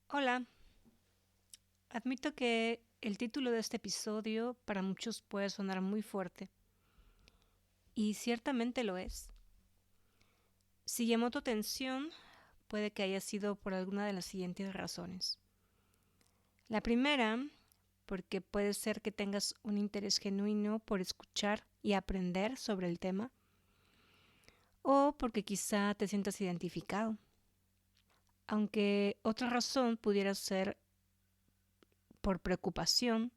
Hola, admito que el título de este episodio para muchos puede sonar muy fuerte, y ciertamente lo es. Si llamó tu atención, puede que haya sido por alguna de las siguientes razones. La primera, porque puede ser que tengas un interés genuino por escuchar y aprender sobre el tema, o porque quizá te sientas identificado. Aunque otra razón pudiera ser por preocupación,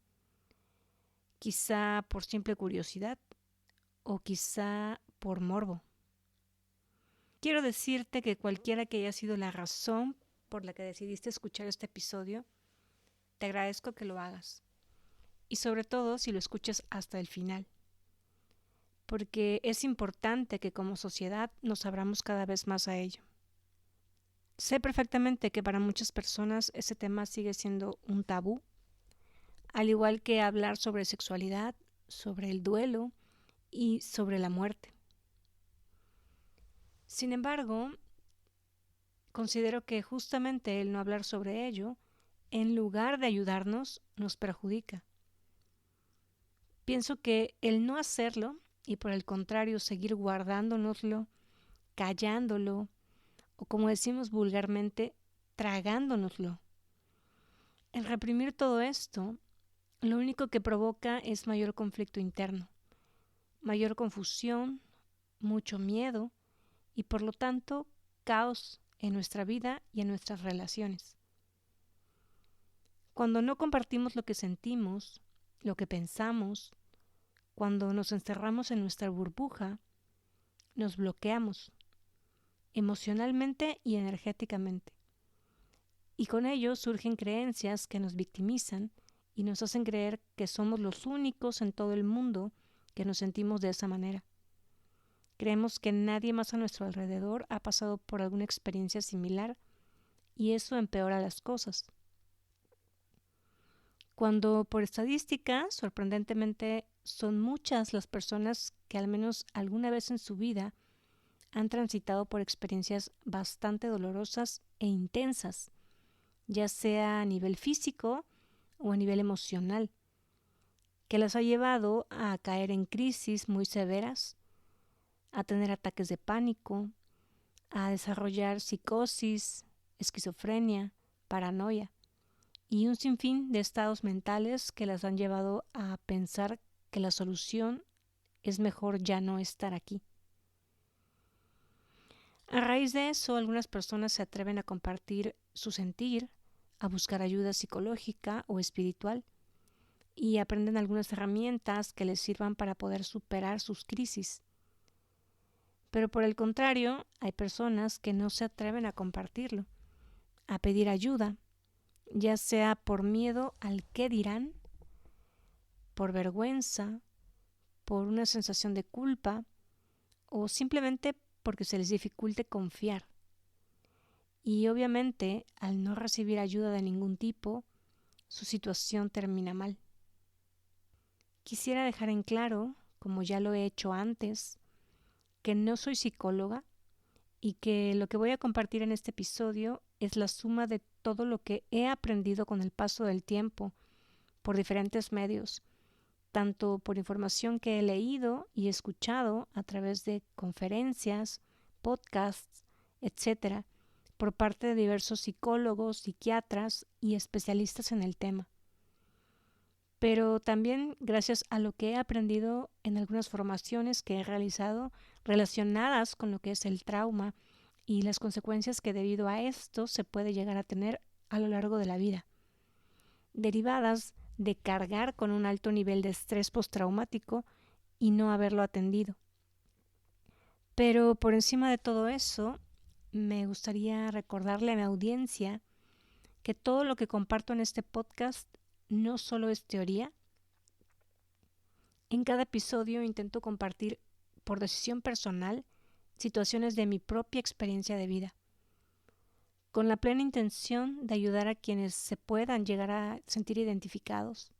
quizá por simple curiosidad o quizá por morbo. Quiero decirte que cualquiera que haya sido la razón por la que decidiste escuchar este episodio, te agradezco que lo hagas. Y sobre todo si lo escuchas hasta el final. Porque es importante que como sociedad nos abramos cada vez más a ello. Sé perfectamente que para muchas personas ese tema sigue siendo un tabú, al igual que hablar sobre sexualidad, sobre el duelo y sobre la muerte. Sin embargo, considero que justamente el no hablar sobre ello, en lugar de ayudarnos, nos perjudica. Pienso que el no hacerlo y por el contrario seguir guardándonoslo, callándolo o como decimos vulgarmente, tragándonoslo. El reprimir todo esto, lo único que provoca es mayor conflicto interno, mayor confusión, mucho miedo y por lo tanto caos en nuestra vida y en nuestras relaciones. Cuando no compartimos lo que sentimos, lo que pensamos, cuando nos encerramos en nuestra burbuja, nos bloqueamos emocionalmente y energéticamente. Y con ello surgen creencias que nos victimizan y nos hacen creer que somos los únicos en todo el mundo que nos sentimos de esa manera. Creemos que nadie más a nuestro alrededor ha pasado por alguna experiencia similar y eso empeora las cosas. Cuando por estadística, sorprendentemente, son muchas las personas que al menos alguna vez en su vida han transitado por experiencias bastante dolorosas e intensas, ya sea a nivel físico o a nivel emocional, que las ha llevado a caer en crisis muy severas, a tener ataques de pánico, a desarrollar psicosis, esquizofrenia, paranoia y un sinfín de estados mentales que las han llevado a pensar que la solución es mejor ya no estar aquí. A raíz de eso, algunas personas se atreven a compartir su sentir, a buscar ayuda psicológica o espiritual y aprenden algunas herramientas que les sirvan para poder superar sus crisis. Pero por el contrario, hay personas que no se atreven a compartirlo, a pedir ayuda, ya sea por miedo al qué dirán, por vergüenza, por una sensación de culpa o simplemente porque se les dificulte confiar. Y obviamente, al no recibir ayuda de ningún tipo, su situación termina mal. Quisiera dejar en claro, como ya lo he hecho antes, que no soy psicóloga y que lo que voy a compartir en este episodio es la suma de todo lo que he aprendido con el paso del tiempo por diferentes medios, tanto por información que he leído y escuchado a través de conferencias, podcasts, etcétera, por parte de diversos psicólogos, psiquiatras y especialistas en el tema. Pero también gracias a lo que he aprendido en algunas formaciones que he realizado relacionadas con lo que es el trauma y las consecuencias que debido a esto se puede llegar a tener a lo largo de la vida, derivadas de cargar con un alto nivel de estrés postraumático y no haberlo atendido. Pero por encima de todo eso, me gustaría recordarle a mi audiencia que todo lo que comparto en este podcast no solo es teoría. En cada episodio intento compartir, por decisión personal, situaciones de mi propia experiencia de vida, con la plena intención de ayudar a quienes se puedan llegar a sentir identificados,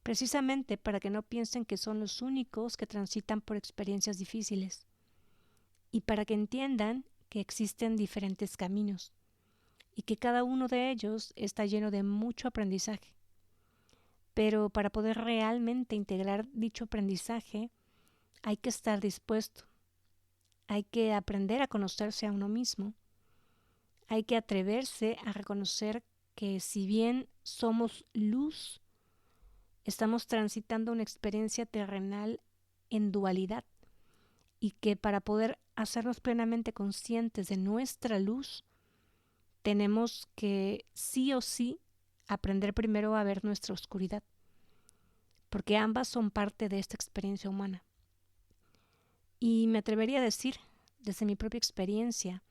precisamente para que no piensen que son los únicos que transitan por experiencias difíciles y para que entiendan que existen diferentes caminos y que cada uno de ellos está lleno de mucho aprendizaje. Pero para poder realmente integrar dicho aprendizaje, hay que estar dispuesto, hay que aprender a conocerse a uno mismo, hay que atreverse a reconocer que si bien somos luz, estamos transitando una experiencia terrenal en dualidad y que para poder hacernos plenamente conscientes de nuestra luz, tenemos que sí o sí aprender primero a ver nuestra oscuridad, porque ambas son parte de esta experiencia humana. Y me atrevería a decir, desde mi propia experiencia,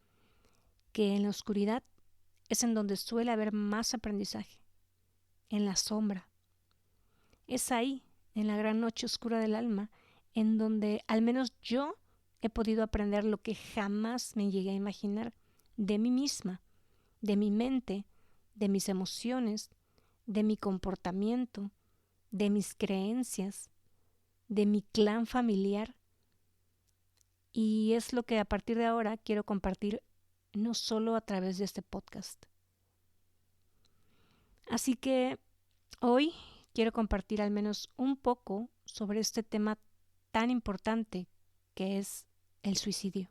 que en la oscuridad es en donde suele haber más aprendizaje, en la sombra. Es ahí, en la gran noche oscura del alma, en donde al menos yo he podido aprender lo que jamás me llegué a imaginar de mí misma, de mi mente, de mis emociones, de mi comportamiento, de mis creencias, de mi clan familiar. Y es lo que a partir de ahora quiero compartir no solo a través de este podcast. Así que hoy quiero compartir al menos un poco sobre este tema tan importante que es el suicidio.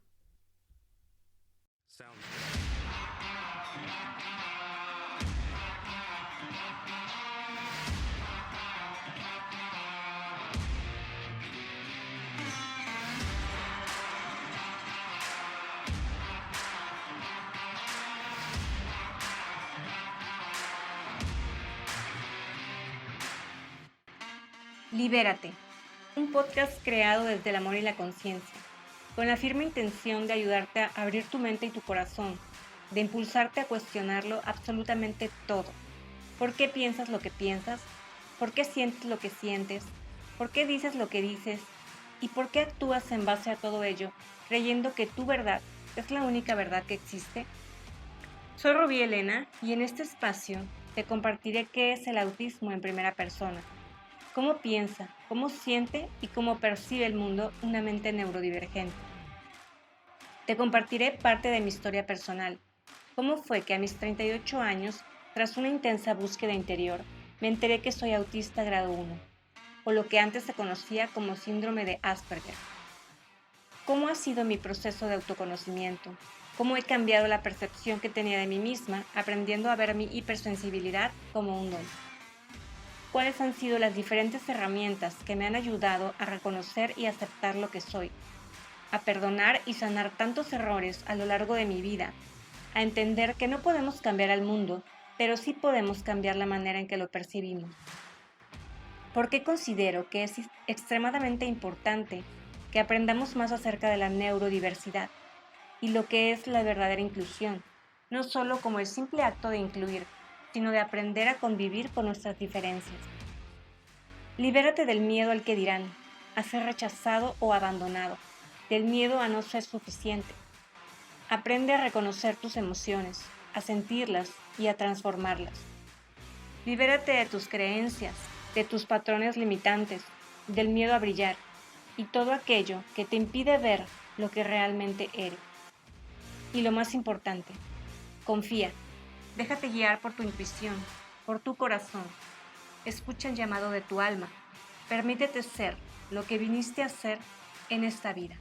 Libérate, un podcast creado desde el amor y la conciencia, con la firme intención de ayudarte a abrir tu mente y tu corazón, de impulsarte a cuestionarlo absolutamente todo. ¿Por qué piensas lo que piensas? ¿Por qué sientes lo que sientes? ¿Por qué dices lo que dices? ¿Y por qué actúas en base a todo ello, creyendo que tu verdad es la única verdad que existe? Soy Rubí Elena y en este espacio te compartiré qué es el autismo en primera persona, cómo piensa, cómo siente y cómo percibe el mundo una mente neurodivergente. Te compartiré parte de mi historia personal, cómo fue que a mis 38 años, tras una intensa búsqueda interior, me enteré que soy autista grado 1, o lo que antes se conocía como síndrome de Asperger. ¿Cómo ha sido mi proceso de autoconocimiento? ¿Cómo he cambiado la percepción que tenía de mí misma, aprendiendo a ver mi hipersensibilidad como un don? ¿Cuáles han sido las diferentes herramientas que me han ayudado a reconocer y aceptar lo que soy, a perdonar y sanar tantos errores a lo largo de mi vida, a entender que no podemos cambiar al mundo, pero sí podemos cambiar la manera en que lo percibimos? ¿Por qué considero que es extremadamente importante que aprendamos más acerca de la neurodiversidad y lo que es la verdadera inclusión, no solo como el simple acto de incluir, sino de aprender a convivir con nuestras diferencias? Libérate del miedo al que dirán, a ser rechazado o abandonado, del miedo a no ser suficiente. Aprende a reconocer tus emociones, a sentirlas y a transformarlas. Libérate de tus creencias, de tus patrones limitantes, del miedo a brillar y todo aquello que te impide ver lo que realmente eres. Y lo más importante, confía, déjate guiar por tu intuición, por tu corazón. Escucha el llamado de tu alma. Permítete ser lo que viniste a ser en esta vida.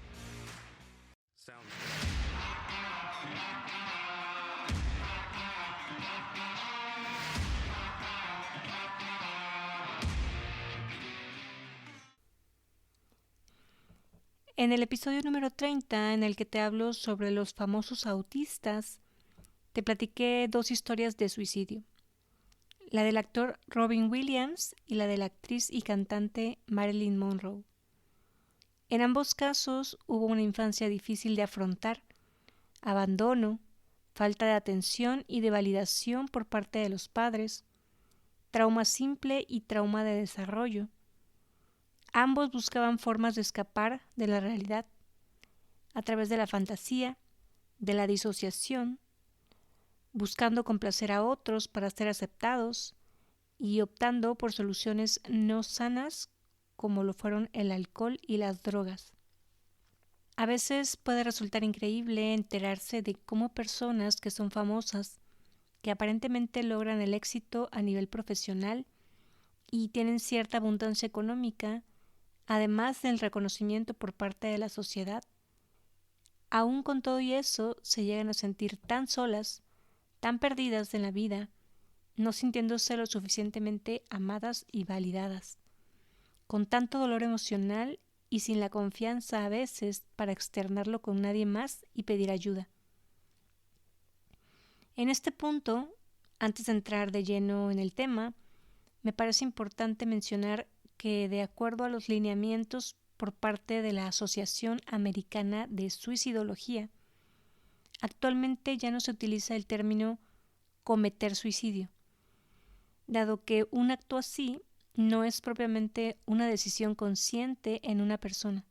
En el episodio número 30, en el que te hablo sobre los famosos autistas, te platiqué dos historias de suicidio. La del actor Robin Williams y la de la actriz y cantante Marilyn Monroe. En ambos casos hubo una infancia difícil de afrontar, abandono, falta de atención y de validación por parte de los padres, trauma simple y trauma de desarrollo. Ambos buscaban formas de escapar de la realidad a través de la fantasía, de la disociación, buscando complacer a otros para ser aceptados y optando por soluciones no sanas como lo fueron el alcohol y las drogas. A veces puede resultar increíble enterarse de cómo personas que son famosas, que aparentemente logran el éxito a nivel profesional y tienen cierta abundancia económica, además del reconocimiento por parte de la sociedad, aún con todo y eso se llegan a sentir tan solas, tan perdidas en la vida, no sintiéndose lo suficientemente amadas y validadas, con tanto dolor emocional y sin la confianza a veces para externarlo con nadie más y pedir ayuda. En este punto, antes de entrar de lleno en el tema, me parece importante mencionar que de acuerdo a los lineamientos por parte de la Asociación Americana de Suicidología, actualmente ya no se utiliza el término cometer suicidio, dado que un acto así no es propiamente una decisión consciente en una persona,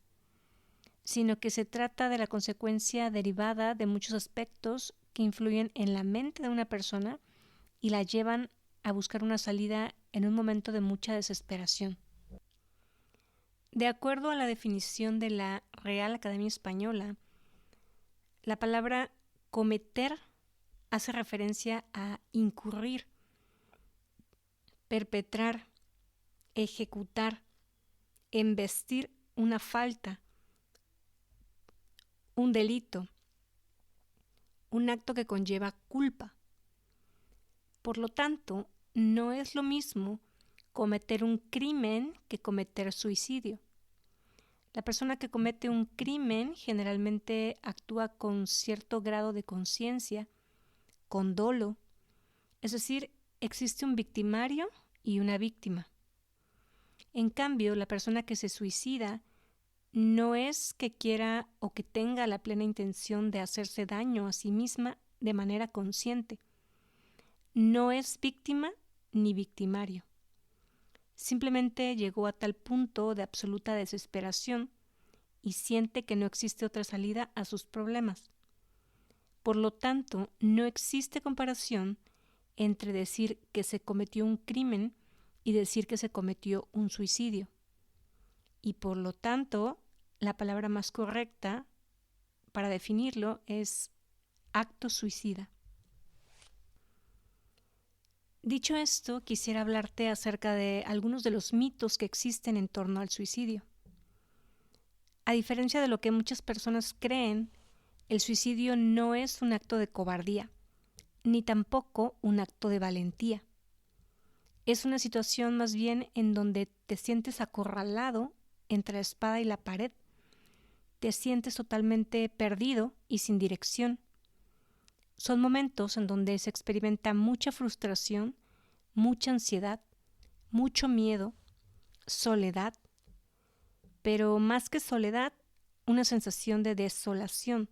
sino que se trata de la consecuencia derivada de muchos aspectos que influyen en la mente de una persona y la llevan a buscar una salida en un momento de mucha desesperación. De acuerdo a la definición de la Real Academia Española, la palabra cometer hace referencia a incurrir, perpetrar, ejecutar, embestir una falta, un delito, un acto que conlleva culpa. Por lo tanto, no es lo mismo cometer un crimen que cometer suicidio. La persona que comete un crimen generalmente actúa con cierto grado de conciencia, con dolo, es decir, existe un victimario y una víctima. En cambio, la persona que se suicida no es que quiera o que tenga la plena intención de hacerse daño a sí misma de manera consciente. No es víctima ni victimario. Simplemente llegó a tal punto de absoluta desesperación y siente que no existe otra salida a sus problemas. Por lo tanto, no existe comparación entre decir que se cometió un crimen y decir que se cometió un suicidio. Y por lo tanto, la palabra más correcta para definirlo es acto suicida. Dicho esto, quisiera hablarte acerca de algunos de los mitos que existen en torno al suicidio. A diferencia de lo que muchas personas creen, el suicidio no es un acto de cobardía, ni tampoco un acto de valentía. Es una situación más bien en donde te sientes acorralado entre la espada y la pared. Te sientes totalmente perdido y sin dirección. Son momentos en donde se experimenta mucha frustración, mucha ansiedad, mucho miedo, soledad, pero más que soledad, una sensación de desolación,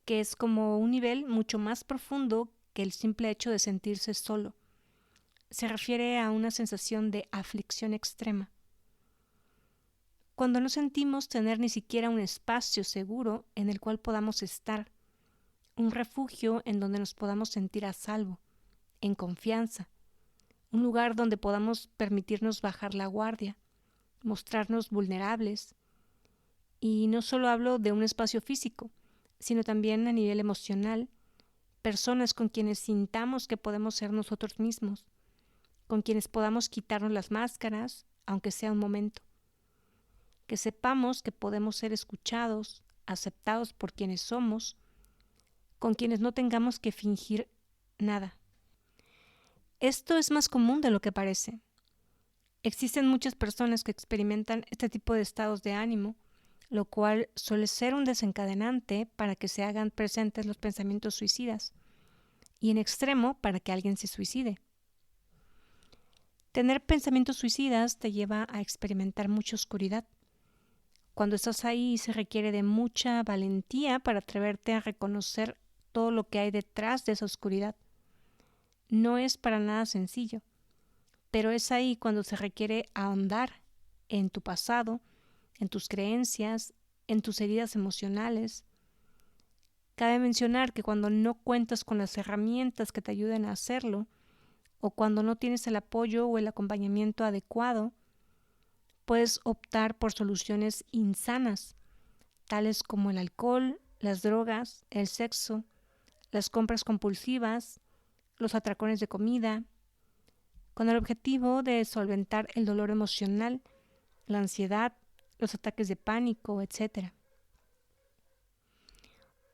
que es como un nivel mucho más profundo que el simple hecho de sentirse solo. Se refiere a una sensación de aflicción extrema. Cuando no sentimos tener ni siquiera un espacio seguro en el cual podamos estar, un refugio en donde nos podamos sentir a salvo, en confianza, un lugar donde podamos permitirnos bajar la guardia, mostrarnos vulnerables. Y no solo hablo de un espacio físico, sino también a nivel emocional, personas con quienes sintamos que podemos ser nosotros mismos, con quienes podamos quitarnos las máscaras, aunque sea un momento. Que sepamos que podemos ser escuchados, aceptados por quienes somos, con quienes no tengamos que fingir nada. Esto es más común de lo que parece. Existen muchas personas que experimentan este tipo de estados de ánimo, lo cual suele ser un desencadenante para que se hagan presentes los pensamientos suicidas y en extremo para que alguien se suicide. Tener pensamientos suicidas te lleva a experimentar mucha oscuridad. Cuando estás ahí se requiere de mucha valentía para atreverte a reconocer todo lo que hay detrás de esa oscuridad. No es para nada sencillo, pero es ahí cuando se requiere ahondar en tu pasado, en tus creencias, en tus heridas emocionales. Cabe mencionar que cuando no cuentas con las herramientas que te ayuden a hacerlo, o cuando no tienes el apoyo o el acompañamiento adecuado, puedes optar por soluciones insanas, tales como el alcohol, las drogas, el sexo, las compras compulsivas, los atracones de comida, con el objetivo de solventar el dolor emocional, la ansiedad, los ataques de pánico, etc.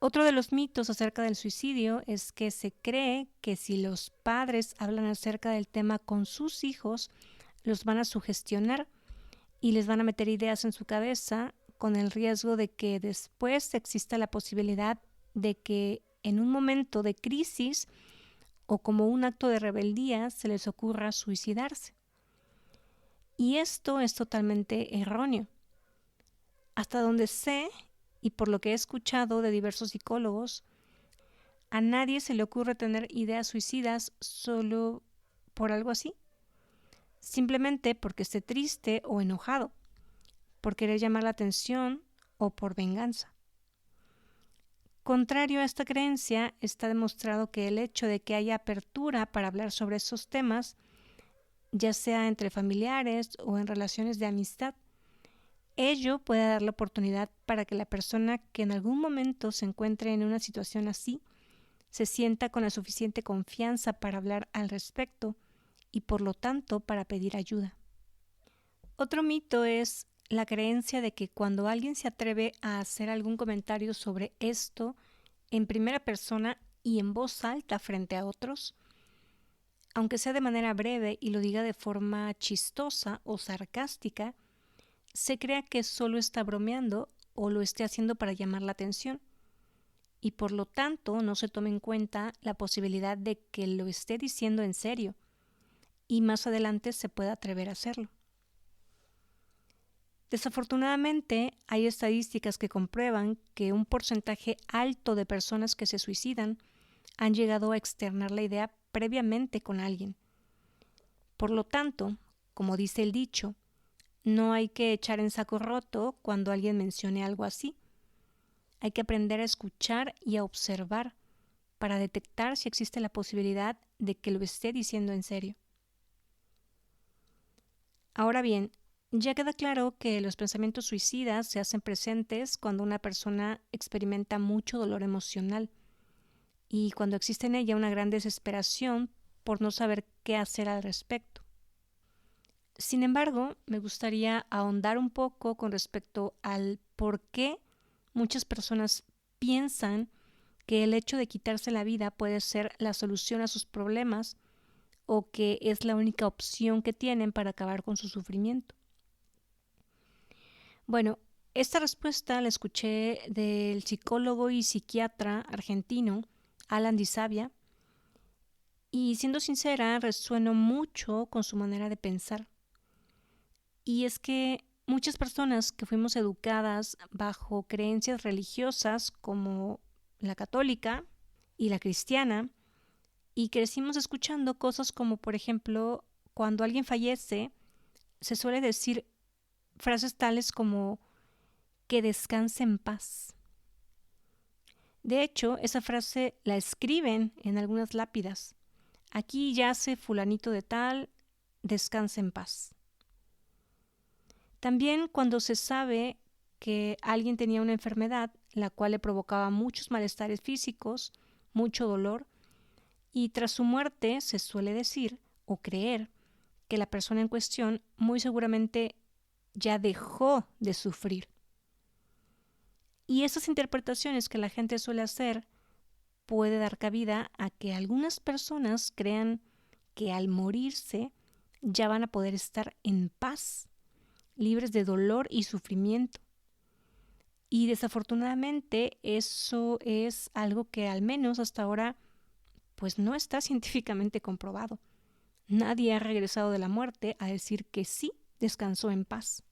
Otro de los mitos acerca del suicidio es que se cree que si los padres hablan acerca del tema con sus hijos, los van a sugestionar y les van a meter ideas en su cabeza con el riesgo de que después exista la posibilidad de que en un momento de crisis o como un acto de rebeldía se les ocurra suicidarse. Y esto es totalmente erróneo. Hasta donde sé, y por lo que he escuchado de diversos psicólogos, a nadie se le ocurre tener ideas suicidas solo por algo así. Simplemente porque esté triste o enojado, por querer llamar la atención o por venganza. Contrario a esta creencia, está demostrado que el hecho de que haya apertura para hablar sobre esos temas, ya sea entre familiares o en relaciones de amistad, ello puede dar la oportunidad para que la persona que en algún momento se encuentre en una situación así, se sienta con la suficiente confianza para hablar al respecto y por lo tanto para pedir ayuda. Otro mito es la creencia de que cuando alguien se atreve a hacer algún comentario sobre esto en primera persona y en voz alta frente a otros, aunque sea de manera breve y lo diga de forma chistosa o sarcástica, se crea que solo está bromeando o lo esté haciendo para llamar la atención y por lo tanto no se tome en cuenta la posibilidad de que lo esté diciendo en serio y más adelante se pueda atrever a hacerlo. Desafortunadamente, hay estadísticas que comprueban que un porcentaje alto de personas que se suicidan han llegado a externar la idea previamente con alguien. Por lo tanto, como dice el dicho, no hay que echar en saco roto cuando alguien mencione algo así. Hay que aprender a escuchar y a observar para detectar si existe la posibilidad de que lo esté diciendo en serio. Ahora bien, ya queda claro que los pensamientos suicidas se hacen presentes cuando una persona experimenta mucho dolor emocional y cuando existe en ella una gran desesperación por no saber qué hacer al respecto. Sin embargo, me gustaría ahondar un poco con respecto al por qué muchas personas piensan que el hecho de quitarse la vida puede ser la solución a sus problemas o que es la única opción que tienen para acabar con su sufrimiento. Bueno, esta respuesta la escuché del psicólogo y psiquiatra argentino Alan Di Sabia y siendo sincera resueno mucho con su manera de pensar. Y es que muchas personas que fuimos educadas bajo creencias religiosas como la católica y la cristiana y crecimos escuchando cosas como por ejemplo cuando alguien fallece se suele decir frases tales como que descanse en paz. De hecho, esa frase la escriben en algunas lápidas. Aquí yace fulanito de tal, descanse en paz. También cuando se sabe que alguien tenía una enfermedad la cual le provocaba muchos malestares físicos, mucho dolor, y tras su muerte se suele decir o creer que la persona en cuestión muy seguramente ya dejó de sufrir. Y esas interpretaciones que la gente suele hacer puede dar cabida a que algunas personas crean que al morirse ya van a poder estar en paz, libres de dolor y sufrimiento. Y desafortunadamente eso es algo que al menos hasta ahora pues no está científicamente comprobado. Nadie ha regresado de la muerte a decir que sí descansó en paz.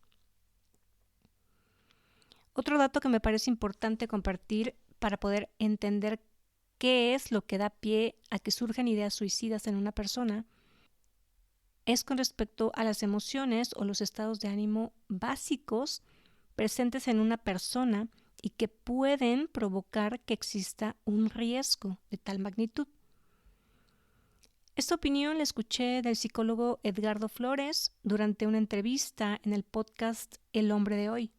Otro dato que me parece importante compartir para poder entender qué es lo que da pie a que surjan ideas suicidas en una persona es con respecto a las emociones o los estados de ánimo básicos presentes en una persona y que pueden provocar que exista un riesgo de tal magnitud. Esta opinión la escuché del psicólogo Edgardo Flores durante una entrevista en el podcast El Hombre de Hoy.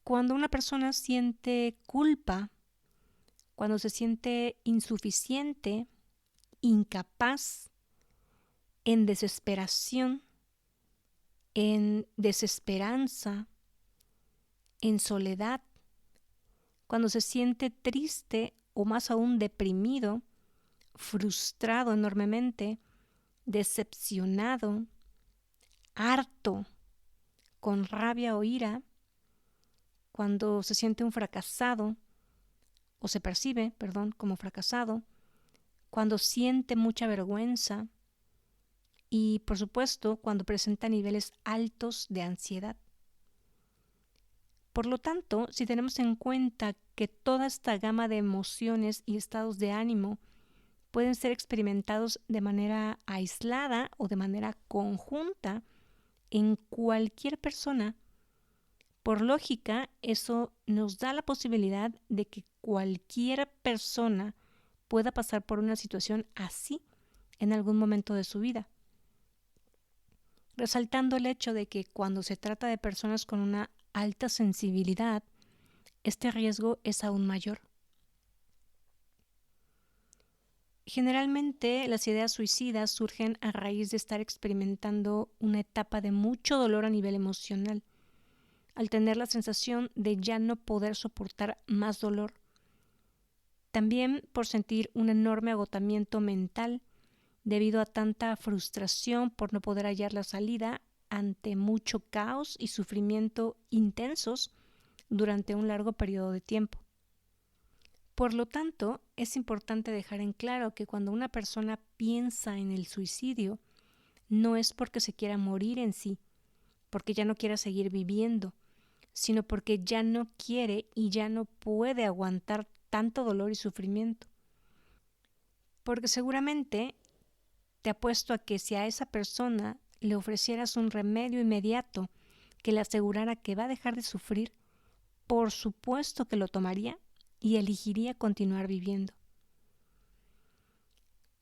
Cuando una persona siente culpa cuando se siente insuficiente, incapaz, en desesperación, en desesperanza, en soledad, cuando se siente triste o más aún deprimido, frustrado enormemente, decepcionado, harto, con rabia o ira, cuando se siente un fracasado o se percibe, como fracasado, cuando siente mucha vergüenza y, por supuesto, cuando presenta niveles altos de ansiedad. Por lo tanto, si tenemos en cuenta que toda esta gama de emociones y estados de ánimo pueden ser experimentados de manera aislada o de manera conjunta en cualquier persona, por lógica, eso nos da la posibilidad de que cualquier persona pueda pasar por una situación así en algún momento de su vida. Resaltando el hecho de que cuando se trata de personas con una alta sensibilidad, este riesgo es aún mayor. Generalmente las ideas suicidas surgen a raíz de estar experimentando una etapa de mucho dolor a nivel emocional, al tener la sensación de ya no poder soportar más dolor. También por sentir un enorme agotamiento mental debido a tanta frustración por no poder hallar la salida ante mucho caos y sufrimiento intensos durante un largo periodo de tiempo. Por lo tanto, es importante dejar en claro que cuando una persona piensa en el suicidio, no es porque se quiera morir en sí, porque ya no quiera seguir viviendo, sino porque ya no quiere y ya no puede aguantar tanto dolor y sufrimiento. Porque seguramente te apuesto a que si a esa persona le ofrecieras un remedio inmediato que le asegurara que va a dejar de sufrir, por supuesto que lo tomaría y elegiría continuar viviendo.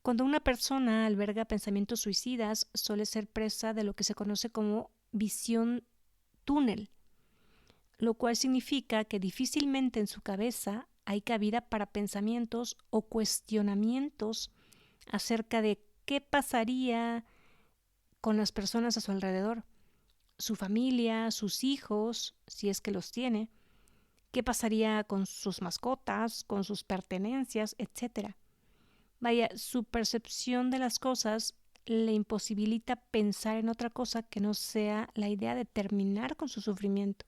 Cuando una persona alberga pensamientos suicidas, suele ser presa de lo que se conoce como visión túnel, lo cual significa que difícilmente en su cabeza hay cabida para pensamientos o cuestionamientos acerca de qué pasaría con las personas a su alrededor, su familia, sus hijos, si es que los tiene, qué pasaría con sus mascotas, con sus pertenencias, etc. Vaya, su percepción de las cosas le imposibilita pensar en otra cosa que no sea la idea de terminar con su sufrimiento.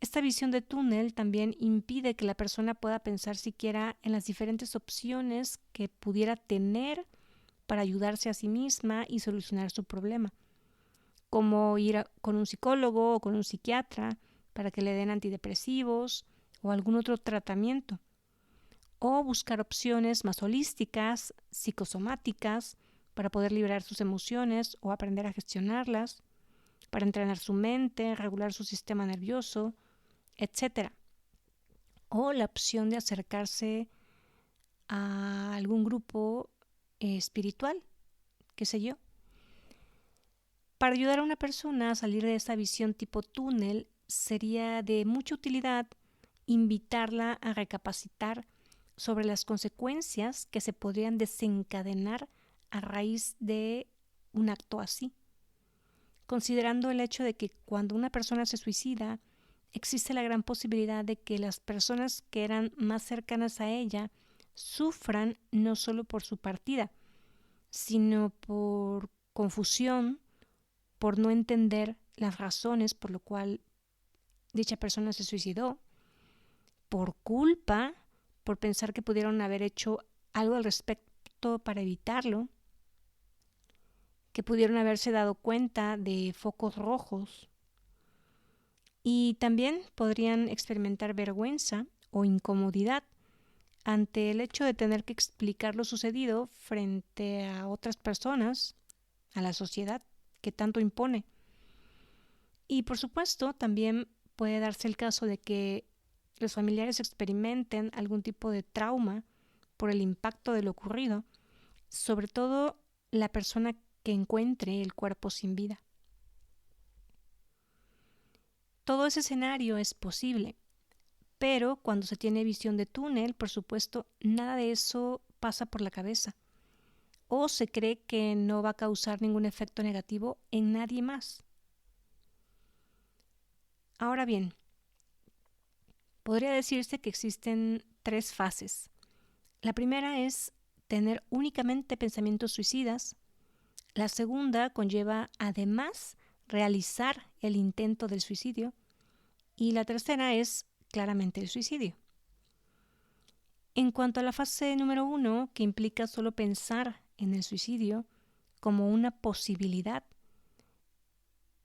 Esta visión de túnel también impide que la persona pueda pensar siquiera en las diferentes opciones que pudiera tener para ayudarse a sí misma y solucionar su problema, como ir con un psicólogo o con un psiquiatra para que le den antidepresivos o algún otro tratamiento, o buscar opciones más holísticas, psicosomáticas, para poder liberar sus emociones o aprender a gestionarlas, para entrenar su mente, regular su sistema nervioso, etc. O la opción de acercarse a algún grupo espiritual, qué sé yo. Para ayudar a una persona a salir de esa visión tipo túnel, sería de mucha utilidad invitarla a recapacitar sobre las consecuencias que se podrían desencadenar a raíz de un acto así, considerando el hecho de que cuando una persona se suicida, existe la gran posibilidad de que las personas que eran más cercanas a ella sufran no solo por su partida, sino por confusión, por no entender las razones por lo cual dicha persona se suicidó, por culpa, por pensar que pudieron haber hecho algo al respecto para evitarlo, que pudieron haberse dado cuenta de focos rojos, y también podrían experimentar vergüenza o incomodidad ante el hecho de tener que explicar lo sucedido frente a otras personas, a la sociedad que tanto impone. Y por supuesto también puede darse el caso de que los familiares experimenten algún tipo de trauma por el impacto de lo ocurrido, sobre todo la persona que encuentre el cuerpo sin vida. Todo ese escenario es posible, Pero cuando se tiene visión de túnel, por supuesto, nada de eso pasa por la cabeza. O se cree que no va a causar ningún efecto negativo en nadie más. Ahora bien, podría decirse que existen 3 fases. La primera es tener únicamente pensamientos suicidas. La segunda conlleva además realizar el intento del suicidio. Y la tercera es claramente el suicidio. En cuanto a la fase número 1, que implica solo pensar en el suicidio como una posibilidad,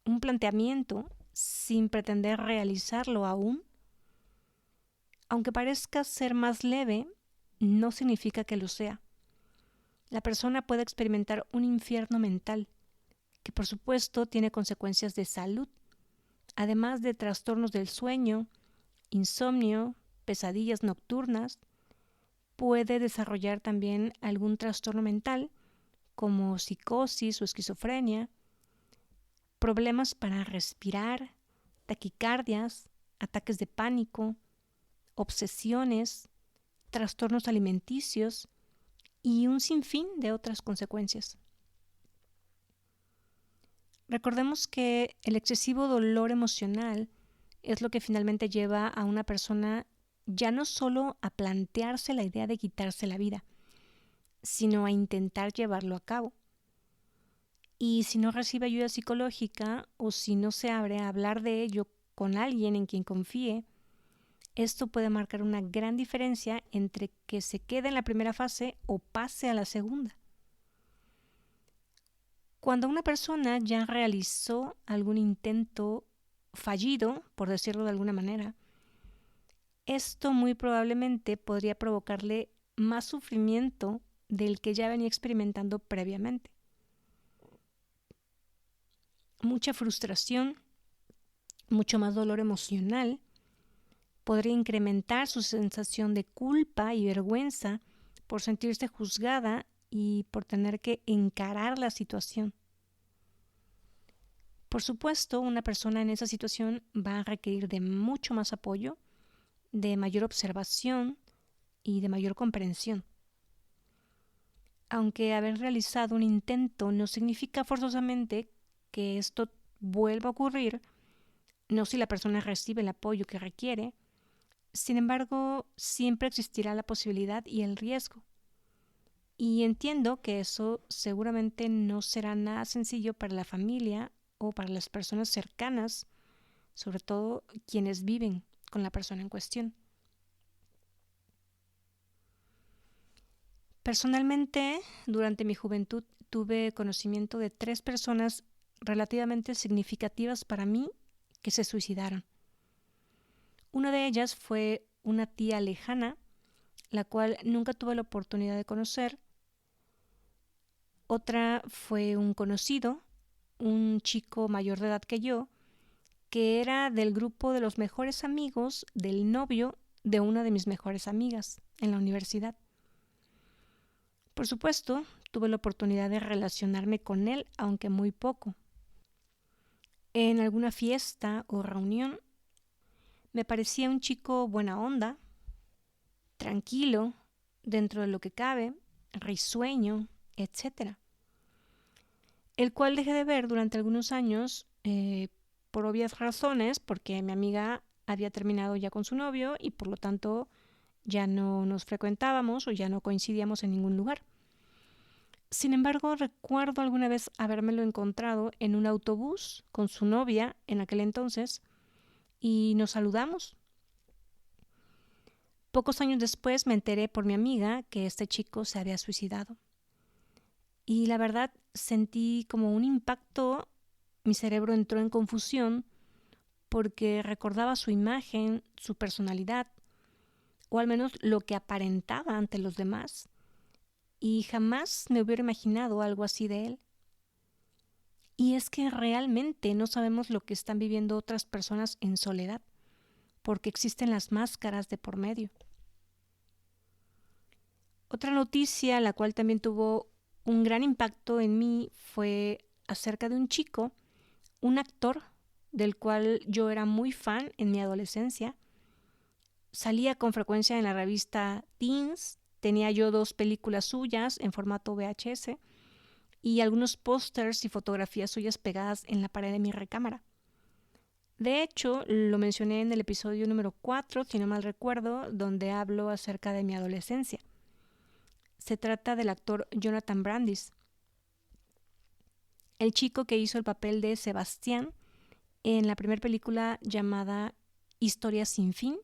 un planteamiento sin pretender realizarlo aún, aunque parezca ser más leve, no significa que lo sea. La persona puede experimentar un infierno mental, que por supuesto tiene consecuencias de salud, además de trastornos del sueño, insomnio, pesadillas nocturnas. Puede desarrollar también algún trastorno mental, como psicosis o esquizofrenia, problemas para respirar, taquicardias, ataques de pánico, obsesiones, trastornos alimenticios y un sinfín de otras consecuencias. Recordemos que el excesivo dolor emocional es lo que finalmente lleva a una persona ya no solo a plantearse la idea de quitarse la vida, sino a intentar llevarlo a cabo. Y si no recibe ayuda psicológica o si no se abre a hablar de ello con alguien en quien confíe, esto puede marcar una gran diferencia entre que se quede en la primera fase o pase a la segunda. Cuando una persona ya realizó algún intento fallido, por decirlo de alguna manera, esto muy probablemente podría provocarle más sufrimiento del que ya venía experimentando previamente. Mucha frustración, mucho más dolor emocional, podría incrementar su sensación de culpa y vergüenza por sentirse juzgada y por tener que encarar la situación. Por supuesto, una persona en esa situación va a requerir de mucho más apoyo, de mayor observación y de mayor comprensión. Aunque haber realizado un intento no significa forzosamente que esto vuelva a ocurrir, no si la persona recibe el apoyo que requiere. Sin embargo, siempre existirá la posibilidad y el riesgo. Y entiendo que eso seguramente no será nada sencillo para la familia o para las personas cercanas, sobre todo quienes viven con la persona en cuestión. Personalmente, durante mi juventud tuve conocimiento de 3 personas relativamente significativas para mí que se suicidaron. Una de ellas fue una tía lejana, la cual nunca tuve la oportunidad de conocer. Otra fue un conocido, un chico mayor de edad que yo, que era del grupo de los mejores amigos del novio de una de mis mejores amigas en la universidad. Por supuesto, tuve la oportunidad de relacionarme con él, aunque muy poco. En alguna fiesta o reunión me parecía un chico buena onda, tranquilo, dentro de lo que cabe, risueño, etc. El cual dejé de ver durante algunos años por obvias razones, porque mi amiga había terminado ya con su novio y por lo tanto ya no nos frecuentábamos o ya no coincidíamos en ningún lugar. Sin embargo, recuerdo alguna vez habérmelo encontrado en un autobús con su novia en aquel entonces y nos saludamos. Pocos años después me enteré por mi amiga que este chico se había suicidado. Y la verdad sentí como un impacto, mi cerebro entró en confusión porque recordaba su imagen, su personalidad, o al menos lo que aparentaba ante los demás, y jamás me hubiera imaginado algo así de él. Y es que realmente no sabemos lo que están viviendo otras personas en soledad, porque existen las máscaras de por medio. Otra noticia, la cual también tuvo un gran impacto en mí, fue acerca de un chico, un actor del cual yo era muy fan en mi adolescencia, Salía con frecuencia en la revista Teens. Tenía yo 2 películas suyas en formato VHS y algunos pósters y fotografías suyas pegadas en la pared de mi recámara. De hecho, lo mencioné en el episodio número 4, si no mal recuerdo, donde hablo acerca de mi adolescencia. Se trata del actor Jonathan Brandis, el chico que hizo el papel de Sebastián en la primera película llamada Historia sin fin,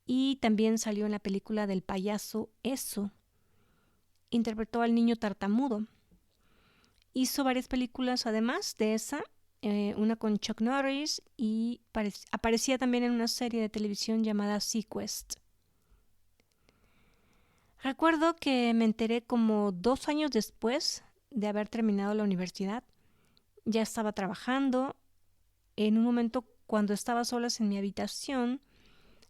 y también salió en la película del payaso Eso. Interpretó al niño tartamudo. Hizo varias películas además de esa, una con Chuck Norris, y aparecía también en una serie de televisión llamada Sequest. Recuerdo que me enteré como 2 años después de haber terminado la universidad. Ya estaba trabajando. En un momento, cuando estaba solas en mi habitación,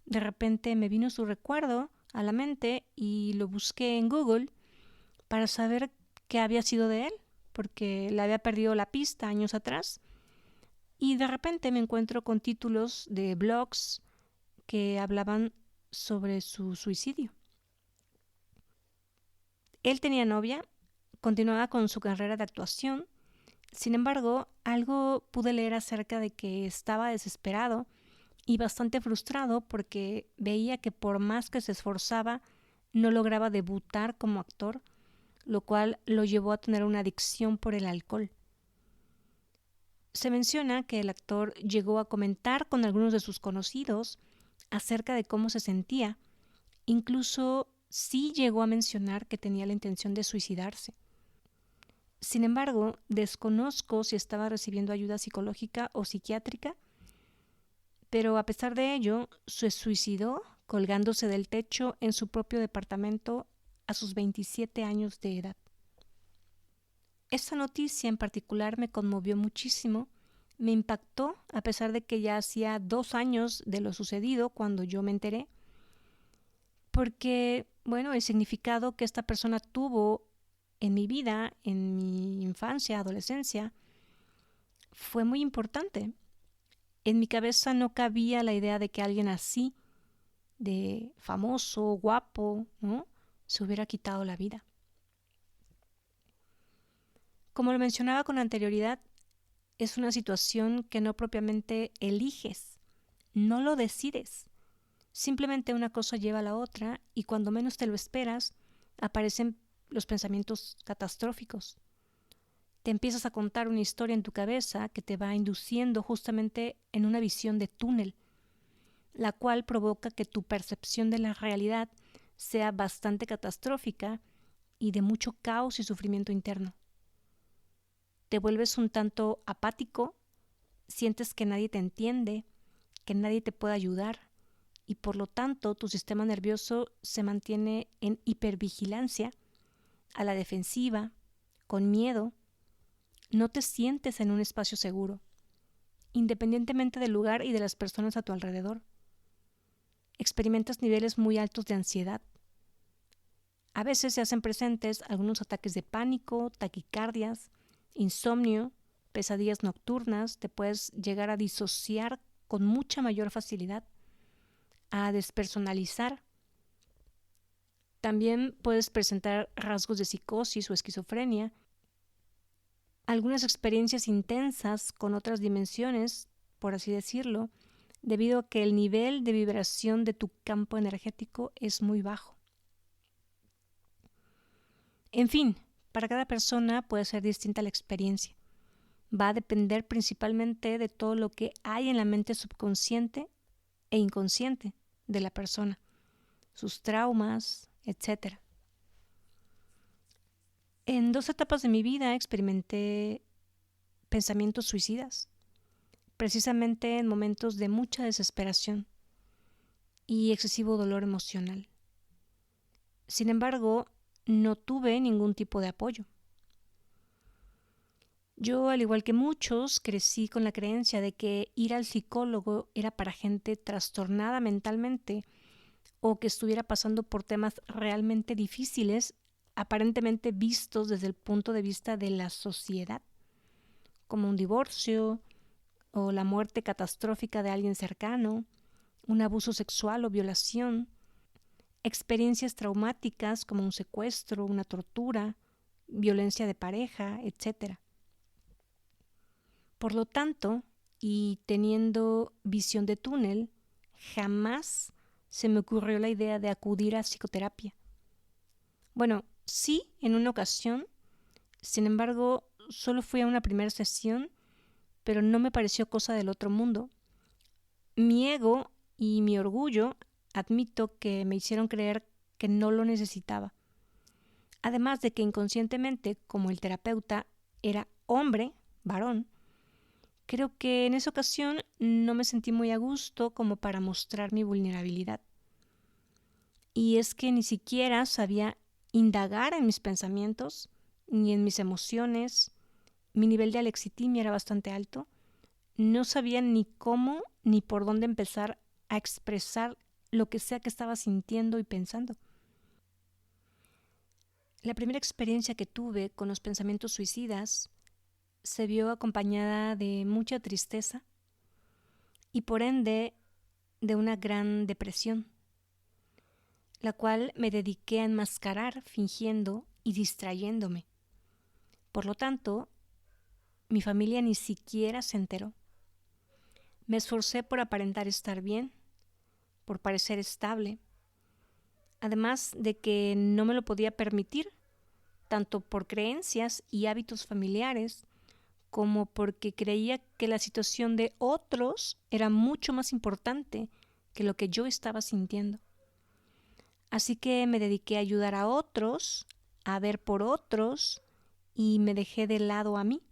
de repente me vino su recuerdo a la mente y lo busqué en Google para saber qué había sido de él, porque le había perdido la pista años atrás. Y de repente me encuentro con títulos de blogs que hablaban sobre su suicidio. Él tenía novia, continuaba con su carrera de actuación. Sin embargo, algo pude leer acerca de que estaba desesperado y bastante frustrado porque veía que por más que se esforzaba, no lograba debutar como actor, lo cual lo llevó a tener una adicción por el alcohol. Se menciona que el actor llegó a comentar con algunos de sus conocidos acerca de cómo se sentía. Incluso sí llegó a mencionar que tenía la intención de suicidarse. Sin embargo, desconozco si estaba recibiendo ayuda psicológica o psiquiátrica, pero a pesar de ello, se suicidó colgándose del techo en su propio departamento a sus 27 años de edad. Esta noticia en particular me conmovió muchísimo, me impactó a pesar de que ya hacía 2 años de lo sucedido cuando yo me enteré, porque, bueno, el significado que esta persona tuvo en mi vida, en mi infancia, adolescencia, fue muy importante. En mi cabeza no cabía la idea de que alguien así, de famoso, guapo, ¿no?, se hubiera quitado la vida. Como lo mencionaba con anterioridad, es una situación que no propiamente eliges, no lo decides. Simplemente una cosa lleva a la otra y cuando menos te lo esperas, aparecen los pensamientos catastróficos. Te empiezas a contar una historia en tu cabeza que te va induciendo justamente en una visión de túnel, la cual provoca que tu percepción de la realidad sea bastante catastrófica y de mucho caos y sufrimiento interno. Te vuelves un tanto apático, sientes que nadie te entiende, que nadie te puede ayudar y por lo tanto tu sistema nervioso se mantiene en hipervigilancia, a la defensiva, con miedo. No te sientes en un espacio seguro, independientemente del lugar y de las personas a tu alrededor. Experimentas niveles muy altos de ansiedad. A veces se hacen presentes algunos ataques de pánico, taquicardias, insomnio, pesadillas nocturnas. Te puedes llegar a disociar con mucha mayor facilidad, a despersonalizar. También puedes presentar rasgos de psicosis o esquizofrenia, algunas experiencias intensas con otras dimensiones, por así decirlo, debido a que el nivel de vibración de tu campo energético es muy bajo. En fin, para cada persona puede ser distinta la experiencia. Va a depender principalmente de todo lo que hay en la mente subconsciente e inconsciente de la persona, sus traumas, etc. En 2 etapas de mi vida experimenté pensamientos suicidas, precisamente en momentos de mucha desesperación y excesivo dolor emocional. Sin embargo, no tuve ningún tipo de apoyo. Yo, al igual que muchos, crecí con la creencia de que ir al psicólogo era para gente trastornada mentalmente o que estuviera pasando por temas realmente difíciles, aparentemente vistos desde el punto de vista de la sociedad, como un divorcio o la muerte catastrófica de alguien cercano un abuso sexual o violación, experiencias traumáticas como un secuestro, una tortura, violencia de pareja, etc. Por lo tanto, y teniendo visión de túnel, jamás se me ocurrió la idea de acudir a psicoterapia. Bueno, sí, en una ocasión, sin embargo, solo fui a una primera sesión, pero no me pareció cosa del otro mundo. Mi ego y mi orgullo, admito que me hicieron creer que no lo necesitaba. Además de que inconscientemente, como el terapeuta era hombre, varón, creo que en esa ocasión no me sentí muy a gusto como para mostrar mi vulnerabilidad. Y es que ni siquiera sabía indagar en mis pensamientos, ni en mis emociones. Mi nivel de alexitimia era bastante alto. No sabía ni cómo ni por dónde empezar a expresar lo que sea que estaba sintiendo y pensando. La primera experiencia que tuve con los pensamientos suicidas se vio acompañada de mucha tristeza y por ende de una gran depresión, la cual me dediqué a enmascarar fingiendo y distrayéndome. Por lo tanto, mi familia ni siquiera se enteró. Me esforcé por aparentar estar bien, por parecer estable, además de que no me lo podía permitir, tanto por creencias y hábitos familiares, como porque creía que la situación de otros era mucho más importante que lo que yo estaba sintiendo. Así que me dediqué a ayudar a otros, a ver por otros, y me dejé de lado a mí.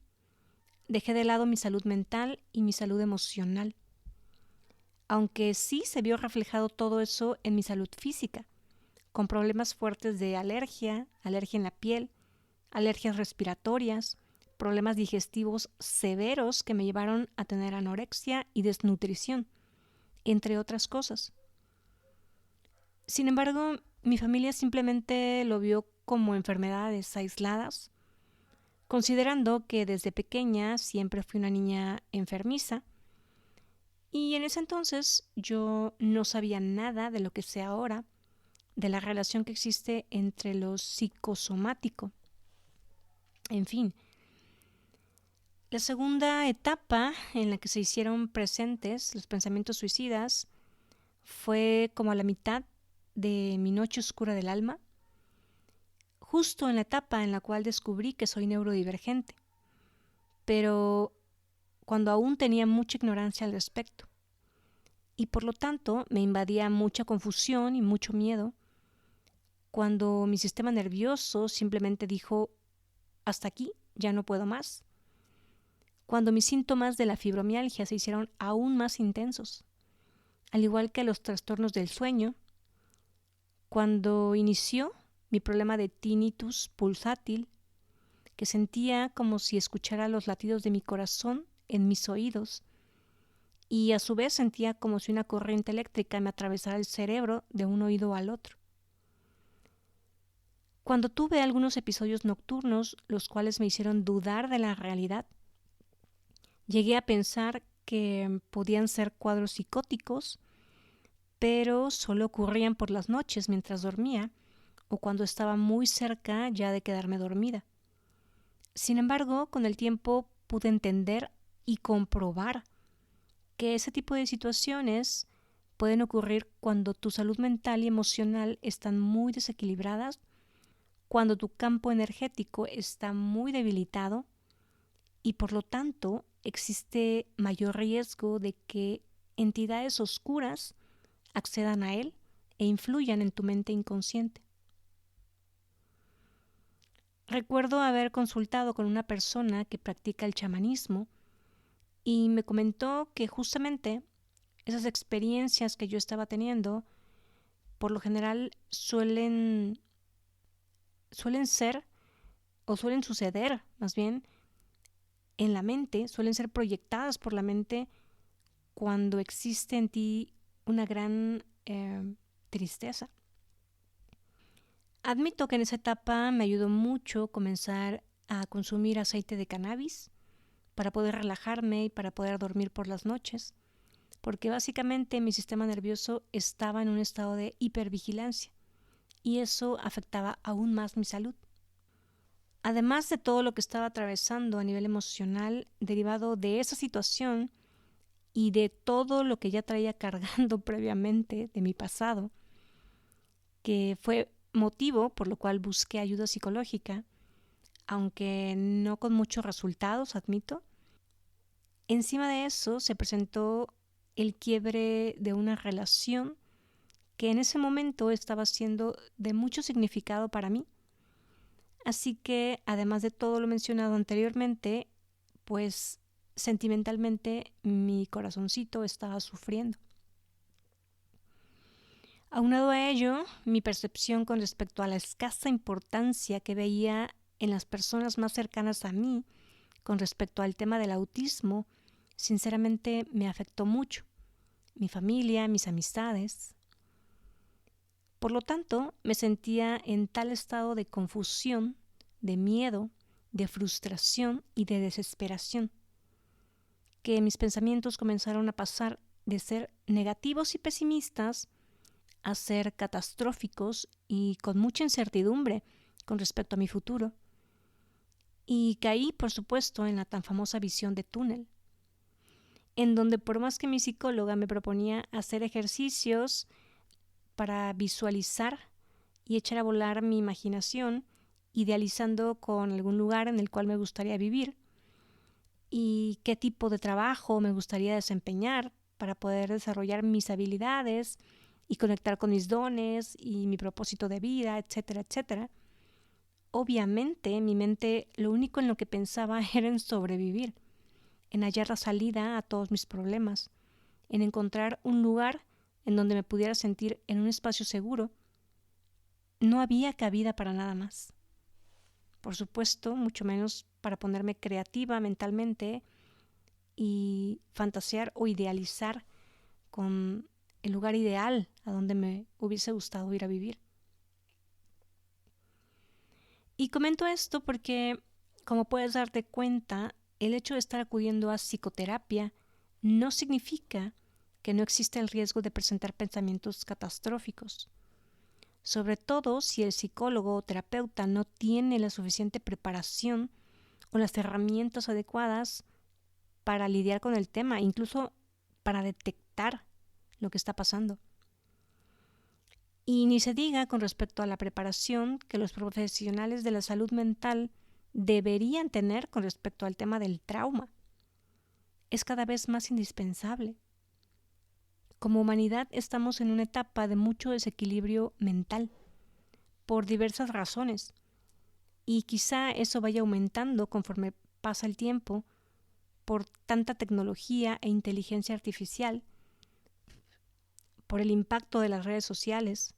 Dejé de lado mi salud mental y mi salud emocional. Aunque sí se vio reflejado todo eso en mi salud física, con problemas fuertes de alergia, alergia en la piel, alergias respiratorias, problemas digestivos severos que me llevaron a tener anorexia y desnutrición, entre otras cosas. Sin embargo, mi familia simplemente lo vio como enfermedades aisladas, considerando que desde pequeña siempre fui una niña enfermiza, y en ese entonces yo no sabía nada de lo que sé ahora, de la relación que existe entre lo psicosomático. En fin, la segunda etapa en la que se hicieron presentes los pensamientos suicidas fue como a la mitad de mi noche oscura del alma, justo en la etapa en la cual descubrí que soy neurodivergente, pero cuando aún tenía mucha ignorancia al respecto. Y por lo tanto me invadía mucha confusión y mucho miedo cuando mi sistema nervioso simplemente dijo, hasta aquí, ya no puedo más. Cuando mis síntomas de la fibromialgia se hicieron aún más intensos, al igual que los trastornos del sueño, cuando inició mi problema de tinnitus pulsátil, que sentía como si escuchara los latidos de mi corazón en mis oídos, y a su vez sentía como si una corriente eléctrica me atravesara el cerebro de un oído al otro. Cuando tuve algunos episodios nocturnos, los cuales me hicieron dudar de la realidad, llegué a pensar que podían ser cuadros psicóticos, pero solo ocurrían por las noches mientras dormía o cuando estaba muy cerca ya de quedarme dormida. Sin embargo, con el tiempo pude entender y comprobar que ese tipo de situaciones pueden ocurrir cuando tu salud mental y emocional están muy desequilibradas, cuando tu campo energético está muy debilitado y por lo tanto existe mayor riesgo de que entidades oscuras accedan a él e influyan en tu mente inconsciente. Recuerdo haber consultado con una persona que practica el chamanismo y me comentó que justamente esas experiencias que yo estaba teniendo por lo general suelen ser o suelen suceder más bien en la mente, suelen ser proyectadas por la mente cuando existe en ti una gran tristeza. Admito que en esa etapa me ayudó mucho comenzar a consumir aceite de cannabis para poder relajarme y para poder dormir por las noches, porque básicamente mi sistema nervioso estaba en un estado de hipervigilancia y eso afectaba aún más mi salud. Además de todo lo que estaba atravesando a nivel emocional derivado de esa situación y de todo lo que ya traía cargando previamente de mi pasado, que fue motivo por lo cual busqué ayuda psicológica, aunque no con muchos resultados, admito. Encima de eso se presentó el quiebre de una relación que en ese momento estaba siendo de mucho significado para mí. Así que, además de todo lo mencionado anteriormente, pues sentimentalmente mi corazoncito estaba sufriendo. Aunado a ello, mi percepción con respecto a la escasa importancia que veía en las personas más cercanas a mí con respecto al tema del autismo, sinceramente me afectó mucho. Mi familia, mis amistades. Por lo tanto, me sentía en tal estado de confusión, de miedo, de frustración y de desesperación, que mis pensamientos comenzaron a pasar de ser negativos y pesimistas a ser catastróficos y con mucha incertidumbre con respecto a mi futuro. Y caí, por supuesto, en la tan famosa visión de túnel, en donde por más que mi psicóloga me proponía hacer ejercicios para visualizar y echar a volar mi imaginación, idealizando con algún lugar en el cual me gustaría vivir y qué tipo de trabajo me gustaría desempeñar para poder desarrollar mis habilidades y conectar con mis dones y mi propósito de vida, etcétera, etcétera. Obviamente, mi mente lo único en lo que pensaba era en sobrevivir, en hallar la salida a todos mis problemas, en encontrar un lugar en donde me pudiera sentir en un espacio seguro. No había cabida para nada más. Por supuesto, mucho menos para ponerme creativa mentalmente y fantasear o idealizar con el lugar ideal a donde me hubiese gustado ir a vivir. Y comento esto porque, como puedes darte cuenta, el hecho de estar acudiendo a psicoterapia no significa que no exista el riesgo de presentar pensamientos catastróficos, sobre todo si el psicólogo o terapeuta no tiene la suficiente preparación o las herramientas adecuadas para lidiar con el tema, incluso para detectar lo que está pasando. Y ni se diga con respecto a la preparación que los profesionales de la salud mental deberían tener con respecto al tema del trauma. Es cada vez más indispensable. Como humanidad estamos en una etapa de mucho desequilibrio mental, por diversas razones, y quizá eso vaya aumentando conforme pasa el tiempo por tanta tecnología e inteligencia artificial, por el impacto de las redes sociales,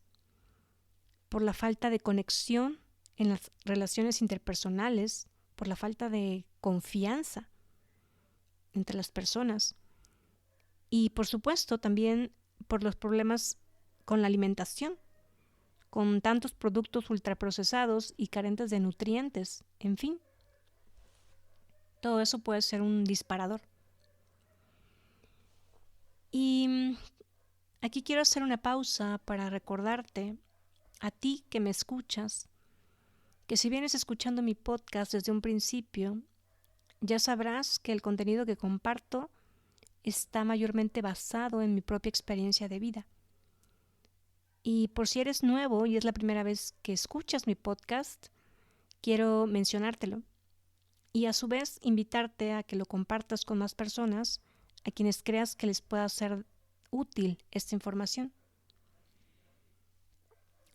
por la falta de conexión en las relaciones interpersonales, por la falta de confianza entre las personas y por supuesto también por los problemas con la alimentación, con tantos productos ultraprocesados y carentes de nutrientes, en fin. Todo eso puede ser un disparador. Y aquí quiero hacer una pausa para recordarte a ti que me escuchas, que si vienes escuchando mi podcast desde un principio, ya sabrás que el contenido que comparto está mayormente basado en mi propia experiencia de vida. Y por si eres nuevo y es la primera vez que escuchas mi podcast, quiero mencionártelo y a su vez invitarte a que lo compartas con más personas a quienes creas que les pueda ser útil esta información.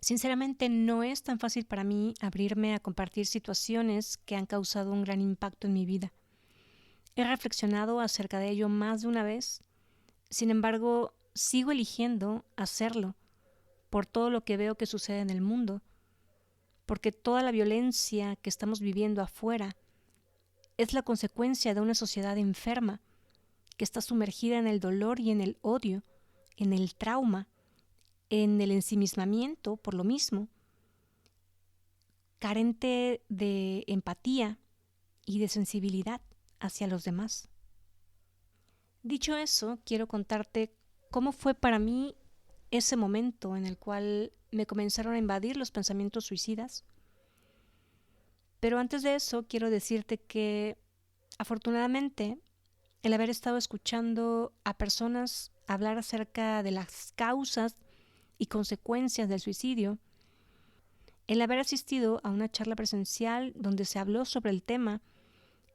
Sinceramente no es tan fácil para mí abrirme a compartir situaciones que han causado un gran impacto en mi vida. He reflexionado acerca de ello más de una vez, sin embargo sigo eligiendo hacerlo por todo lo que veo que sucede en el mundo, porque toda la violencia que estamos viviendo afuera es la consecuencia de una sociedad enferma que está sumergida en el dolor y en el odio, en el trauma, en el ensimismamiento por lo mismo, carente de empatía y de sensibilidad hacia los demás. Dicho eso, quiero contarte cómo fue para mí ese momento en el cual me comenzaron a invadir los pensamientos suicidas. Pero antes de eso, quiero decirte que afortunadamente el haber estado escuchando a personas hablar acerca de las causas y consecuencias del suicidio, el haber asistido a una charla presencial donde se habló sobre el tema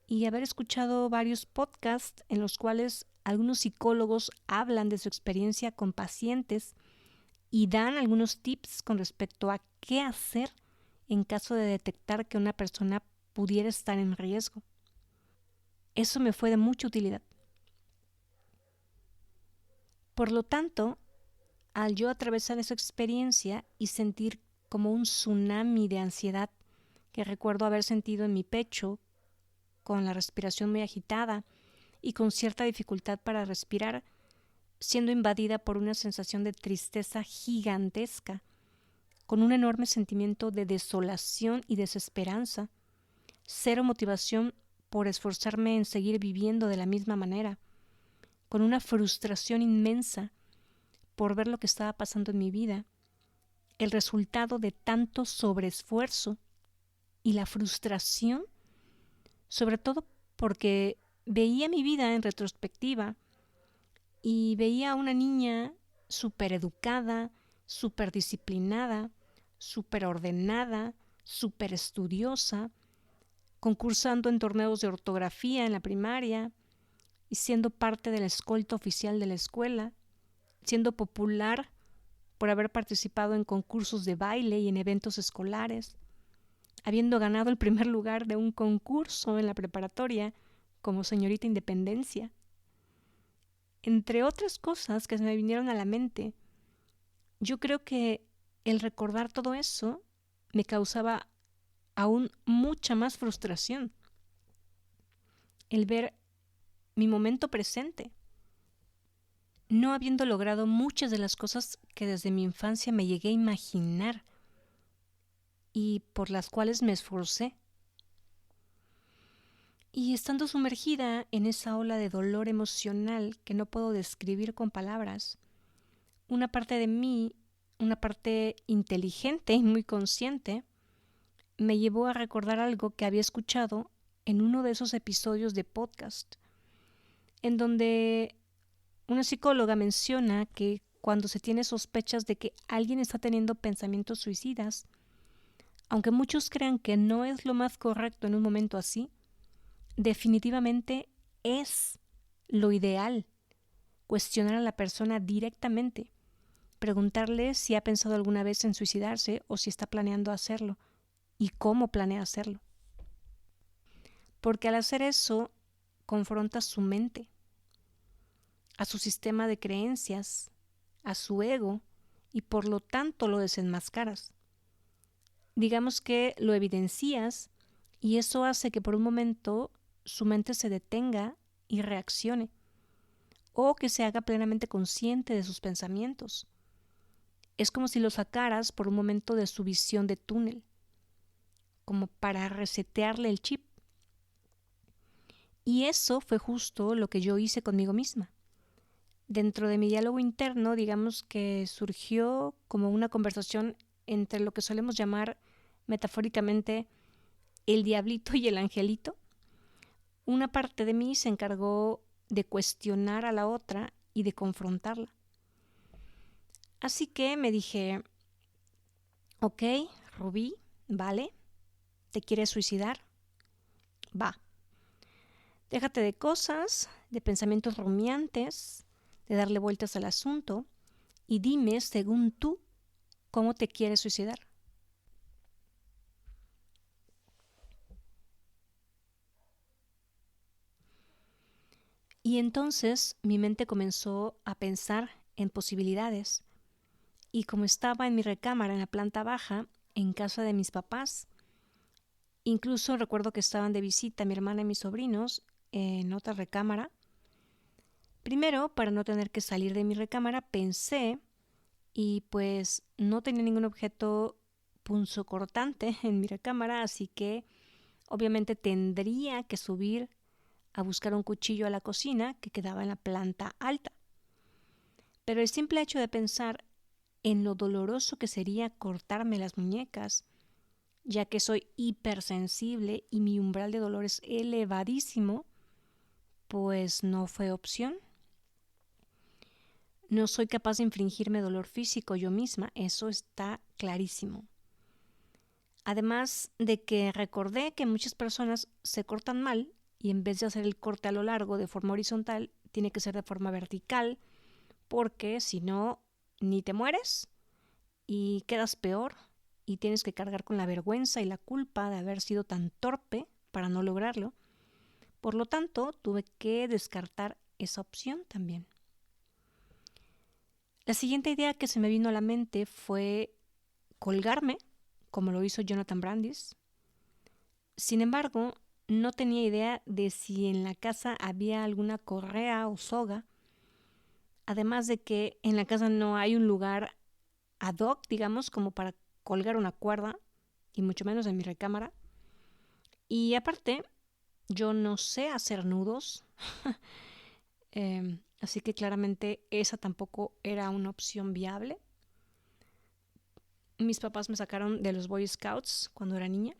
y haber escuchado varios podcasts en los cuales algunos psicólogos hablan de su experiencia con pacientes y dan algunos tips con respecto a qué hacer en caso de detectar que una persona pudiera estar en riesgo. Eso me fue de mucha utilidad. Por lo tanto, al yo atravesar esa experiencia y sentir como un tsunami de ansiedad que recuerdo haber sentido en mi pecho, con la respiración muy agitada y con cierta dificultad para respirar, siendo invadida por una sensación de tristeza gigantesca, con un enorme sentimiento de desolación y desesperanza, cero motivación por esforzarme en seguir viviendo de la misma manera, con una frustración inmensa por ver lo que estaba pasando en mi vida, el resultado de tanto sobreesfuerzo y la frustración, sobre todo porque veía mi vida en retrospectiva y veía a una niña súper educada, súper disciplinada, súper ordenada, súper estudiosa, concursando en torneos de ortografía en la primaria y siendo parte de la escolta oficial de la escuela, siendo popular por haber participado en concursos de baile y en eventos escolares, habiendo ganado el primer lugar de un concurso en la preparatoria como señorita Independencia. Entre otras cosas que se me vinieron a la mente, yo creo que el recordar todo eso me causaba aún mucha más frustración. El ver mi momento presente, no habiendo logrado muchas de las cosas que desde mi infancia me llegué a imaginar y por las cuales me esforcé. Y estando sumergida en esa ola de dolor emocional que no puedo describir con palabras, una parte de mí, una parte inteligente y muy consciente, me llevó a recordar algo que había escuchado en uno de esos episodios de podcast, en donde una psicóloga menciona que cuando se tiene sospechas de que alguien está teniendo pensamientos suicidas, aunque muchos crean que no es lo más correcto en un momento así, definitivamente es lo ideal cuestionar a la persona directamente, preguntarle si ha pensado alguna vez en suicidarse o si está planeando hacerlo y cómo planea hacerlo. Porque al hacer eso, confrontas su mente, a su sistema de creencias, a su ego y por lo tanto lo desenmascaras. Digamos que lo evidencias y eso hace que por un momento su mente se detenga y reaccione o que se haga plenamente consciente de sus pensamientos. Es como si lo sacaras por un momento de su visión de túnel, como para resetearle el chip. Y eso fue justo lo que yo hice conmigo misma. Dentro de mi diálogo interno, digamos que surgió como una conversación entre lo que solemos llamar metafóricamente el diablito y el angelito. Una parte de mí se encargó de cuestionar a la otra y de confrontarla. Así que me dije, ok, Rubí, vale, ¿te quieres suicidar? Va. Déjate de cosas, de pensamientos rumiantes, de darle vueltas al asunto y dime, según tú, cómo te quieres suicidar. Y entonces mi mente comenzó a pensar en posibilidades. Y como estaba en mi recámara en la planta baja, en casa de mis papás, incluso recuerdo que estaban de visita mi hermana y mis sobrinos en otra recámara. Primero, para no tener que salir de mi recámara, pensé, y pues no tenía ningún objeto punzocortante en mi recámara, así que obviamente tendría que subir a buscar un cuchillo a la cocina que quedaba en la planta alta. Pero el simple hecho de pensar en lo doloroso que sería cortarme las muñecas, ya que soy hipersensible y mi umbral de dolor es elevadísimo, pues no fue opción. No soy capaz de infligirme dolor físico yo misma, eso está clarísimo. Además de que recordé que muchas personas se cortan mal y en vez de hacer el corte a lo largo de forma horizontal, tiene que ser de forma vertical, porque si no, ni te mueres y quedas peor y tienes que cargar con la vergüenza y la culpa de haber sido tan torpe para no lograrlo. Por lo tanto, tuve que descartar esa opción también. La siguiente idea que se me vino a la mente fue colgarme, como lo hizo Jonathan Brandis. Sin embargo, no tenía idea de si en la casa había alguna correa o soga, además de que en la casa no hay un lugar ad hoc, digamos, como para colgar una cuerda, y mucho menos en mi recámara. Y aparte, yo no sé hacer nudos, así que claramente esa tampoco era una opción viable. Mis papás me sacaron de los Boy Scouts cuando era niña.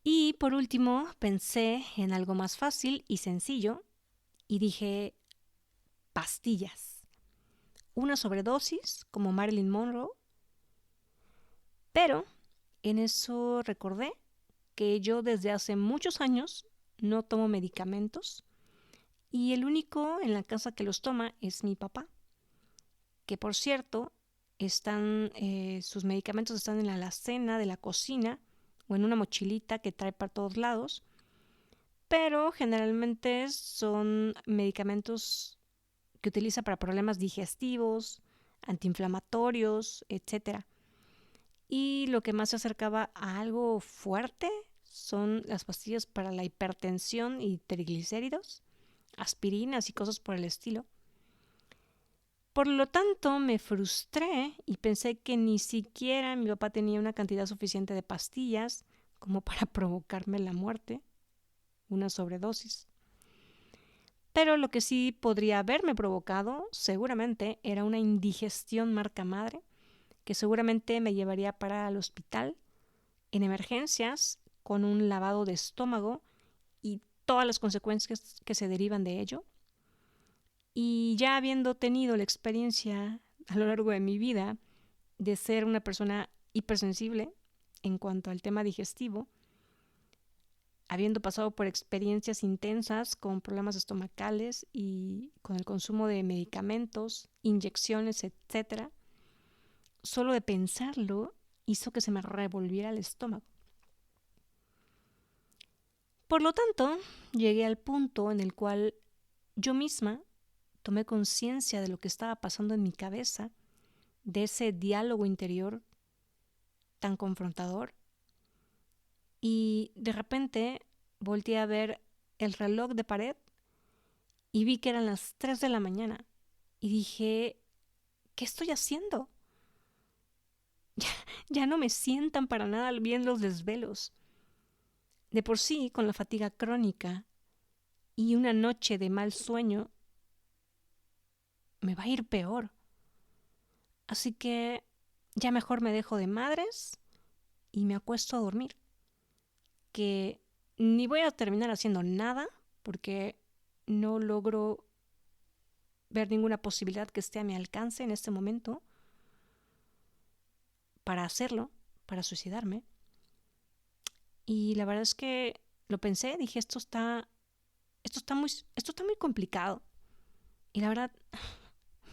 Y por último, pensé en algo más fácil y sencillo y dije pastillas. Una sobredosis, como Marilyn Monroe. Pero en eso recordé que yo desde hace muchos años no tomo medicamentos y el único en la casa que los toma es mi papá, que por cierto sus medicamentos están en la alacena de la cocina o en una mochilita que trae para todos lados, pero generalmente son medicamentos que utiliza para problemas digestivos, antiinflamatorios, etc. Y lo que más se acercaba a algo fuerte son las pastillas para la hipertensión y triglicéridos, aspirinas y cosas por el estilo. Por lo tanto, me frustré y pensé que ni siquiera mi papá tenía una cantidad suficiente de pastillas como para provocarme la muerte, una sobredosis. Pero lo que sí podría haberme provocado, seguramente, era una indigestión marca madre, que seguramente me llevaría para el hospital en emergencias con un lavado de estómago y todas las consecuencias que se derivan de ello. Y ya habiendo tenido la experiencia a lo largo de mi vida de ser una persona hipersensible en cuanto al tema digestivo, habiendo pasado por experiencias intensas con problemas estomacales y con el consumo de medicamentos, inyecciones, etc., solo de pensarlo hizo que se me revolviera el estómago. Por lo tanto, llegué al punto en el cual yo misma tomé conciencia de lo que estaba pasando en mi cabeza, de ese diálogo interior tan confrontador, y de repente volteé a ver el reloj de pared y vi que eran las 3 de la mañana y dije, ¿qué estoy haciendo? Ya no me sientan para nada bien los desvelos. De por sí, con la fatiga crónica y una noche de mal sueño, me va a ir peor. Así que ya mejor me dejo de madres y me acuesto a dormir. Que ni voy a terminar haciendo nada porque no logro ver ninguna posibilidad que esté a mi alcance en este momento para hacerlo, para suicidarme. Y la verdad es que lo pensé, dije, esto está muy complicado. Y la verdad,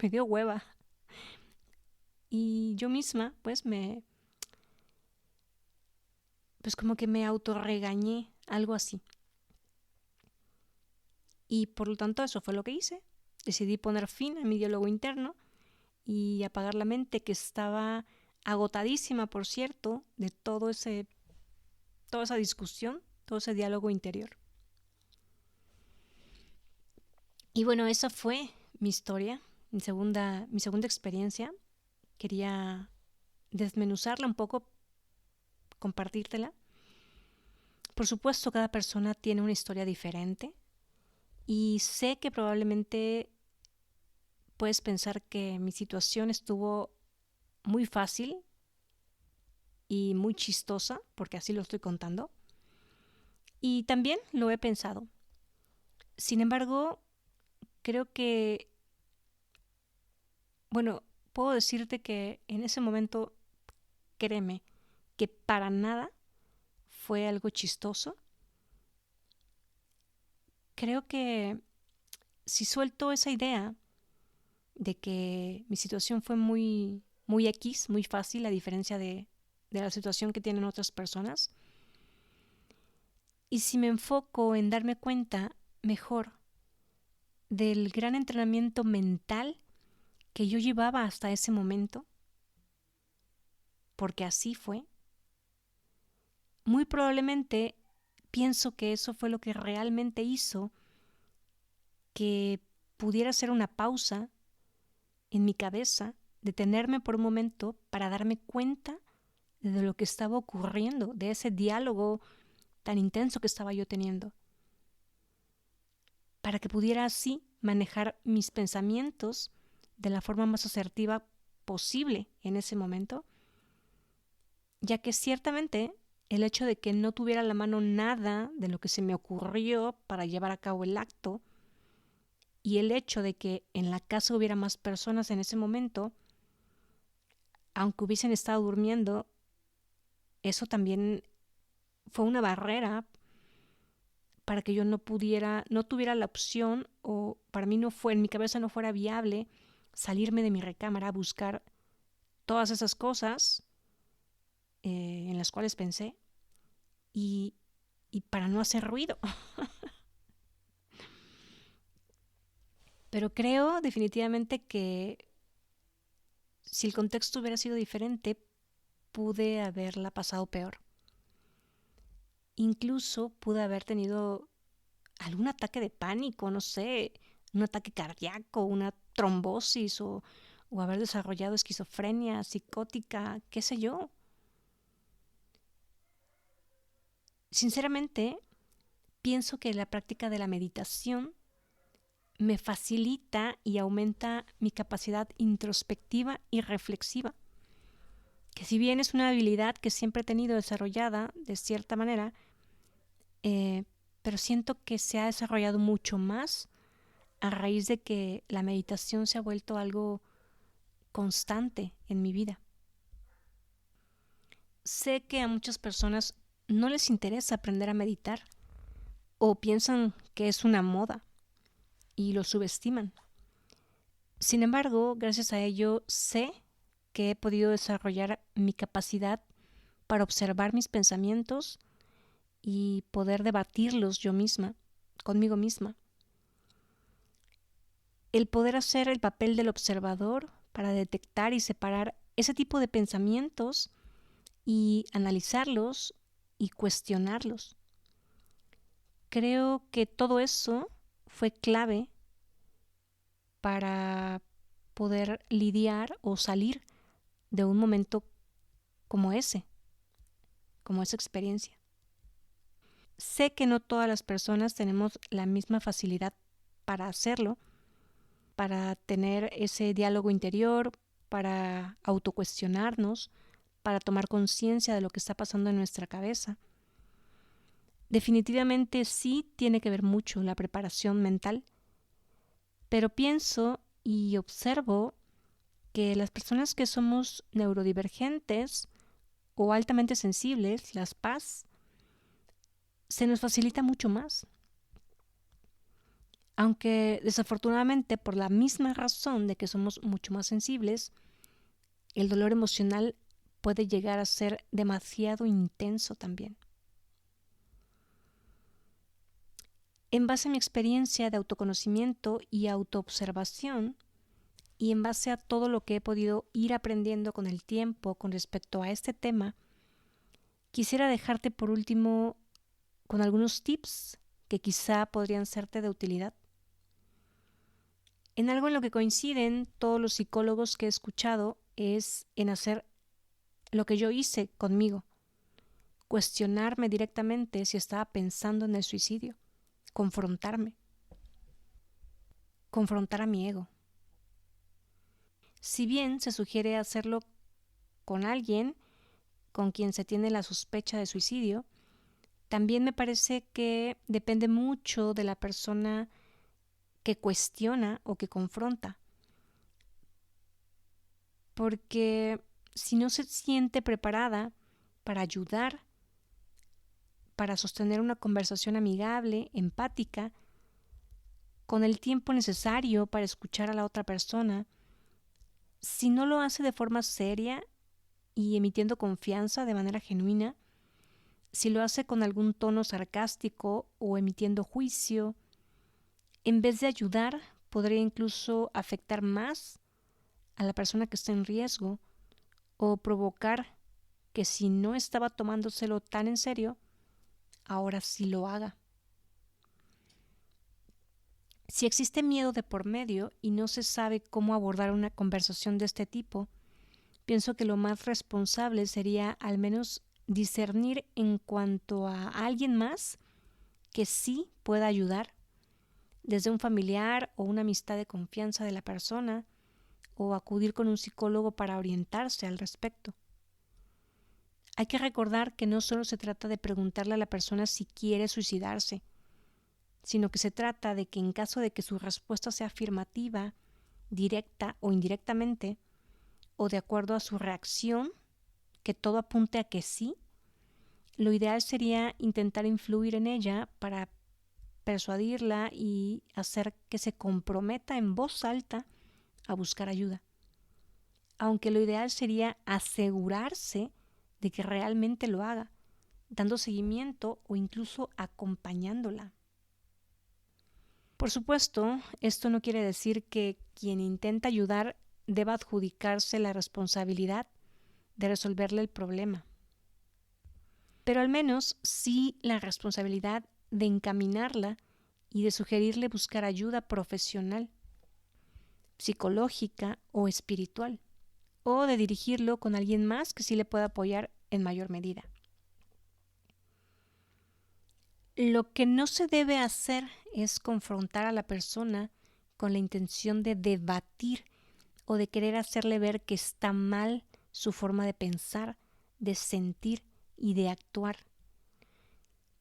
me dio hueva. Y yo misma, pues como que me autorregañé, algo así. Y por lo tanto eso fue lo que hice. Decidí poner fin a mi diálogo interno y apagar la mente, que estaba agotadísima, por cierto, de toda esa discusión, todo ese diálogo interior. Y bueno, esa fue mi historia, mi segunda experiencia. Quería desmenuzarla un poco, compartírtela. Por supuesto, cada persona tiene una historia diferente y sé que probablemente puedes pensar que mi situación estuvo muy fácil y muy chistosa, porque así lo estoy contando. Y también lo he pensado. Sin embargo, creo que, bueno, puedo decirte que en ese momento, créeme, que para nada fue algo chistoso. Creo que si suelto esa idea de que mi situación fue muy X, muy fácil, a diferencia de la situación que tienen otras personas, y si me enfoco en darme cuenta mejor del gran entrenamiento mental que yo llevaba hasta ese momento, porque así fue, muy probablemente pienso que eso fue lo que realmente hizo que pudiera ser una pausa en mi cabeza, detenerme por un momento para darme cuenta de lo que estaba ocurriendo, de ese diálogo tan intenso que estaba yo teniendo, para que pudiera así manejar mis pensamientos de la forma más asertiva posible en ese momento, ya que ciertamente el hecho de que no tuviera a la mano nada de lo que se me ocurrió para llevar a cabo el acto y el hecho de que en la casa hubiera más personas en ese momento, aunque hubiesen estado durmiendo, eso también fue una barrera para que yo no tuviera la opción, o para mí en mi cabeza no fuera viable salirme de mi recámara a buscar todas esas cosas en las cuales pensé y, y para no hacer ruido. Pero creo definitivamente que si el contexto hubiera sido diferente, pude haberla pasado peor. Incluso pude haber tenido algún ataque de pánico, no sé, un ataque cardíaco, una trombosis o haber desarrollado esquizofrenia psicótica, qué sé yo. Sinceramente, pienso que la práctica de la meditación me facilita y aumenta mi capacidad introspectiva y reflexiva, que si bien es una habilidad que siempre he tenido desarrollada de cierta manera, pero siento que se ha desarrollado mucho más a raíz de que la meditación se ha vuelto algo constante en mi vida. Sé que a muchas personas no les interesa aprender a meditar o piensan que es una moda y lo subestiman. Sin embargo, gracias a ello sé que he podido desarrollar mi capacidad para observar mis pensamientos y poder debatirlos yo misma, conmigo misma. El poder hacer el papel del observador para detectar y separar ese tipo de pensamientos y analizarlos y cuestionarlos. Creo que todo eso fue clave para poder lidiar o salir de un momento como ese, como esa experiencia. Sé que no todas las personas tenemos la misma facilidad para hacerlo, para tener ese diálogo interior, para autocuestionarnos, para tomar conciencia de lo que está pasando en nuestra cabeza. Definitivamente sí tiene que ver mucho la preparación mental, pero pienso y observo que las personas que somos neurodivergentes o altamente sensibles, las PAS, se nos facilita mucho más. Aunque desafortunadamente por la misma razón de que somos mucho más sensibles, el dolor emocional puede llegar a ser demasiado intenso también. En base a mi experiencia de autoconocimiento y autoobservación, y en base a todo lo que he podido ir aprendiendo con el tiempo con respecto a este tema, quisiera dejarte por último con algunos tips que quizá podrían serte de utilidad. En algo en lo que coinciden todos los psicólogos que he escuchado es en hacer lo que yo hice conmigo, cuestionarme directamente si estaba pensando en el suicidio, confrontarme, confrontar a mi ego. Si bien se sugiere hacerlo con alguien con quien se tiene la sospecha de suicidio, también me parece que depende mucho de la persona que cuestiona o que confronta. Porque si no se siente preparada para ayudar, para sostener una conversación amigable, empática, con el tiempo necesario para escuchar a la otra persona, si no lo hace de forma seria y emitiendo confianza de manera genuina, si lo hace con algún tono sarcástico o emitiendo juicio, en vez de ayudar, podría incluso afectar más a la persona que está en riesgo o provocar que si no estaba tomándoselo tan en serio, ahora sí lo haga. Si existe miedo de por medio y no se sabe cómo abordar una conversación de este tipo, pienso que lo más responsable sería al menos discernir en cuanto a alguien más que sí pueda ayudar, desde un familiar o una amistad de confianza de la persona, o acudir con un psicólogo para orientarse al respecto. Hay que recordar que no solo se trata de preguntarle a la persona si quiere suicidarse, sino que se trata de que en caso de que su respuesta sea afirmativa, directa o indirectamente, o de acuerdo a su reacción, que todo apunte a que sí, lo ideal sería intentar influir en ella para persuadirla y hacer que se comprometa en voz alta a buscar ayuda. Aunque lo ideal sería asegurarse de que realmente lo haga, dando seguimiento o incluso acompañándola. Por supuesto, esto no quiere decir que quien intenta ayudar deba adjudicarse la responsabilidad de resolverle el problema, pero al menos sí la responsabilidad de encaminarla y de sugerirle buscar ayuda profesional, psicológica o espiritual, o de dirigirlo con alguien más que sí le pueda apoyar en mayor medida. Lo que no se debe hacer es confrontar a la persona con la intención de debatir o de querer hacerle ver que está mal su forma de pensar, de sentir y de actuar.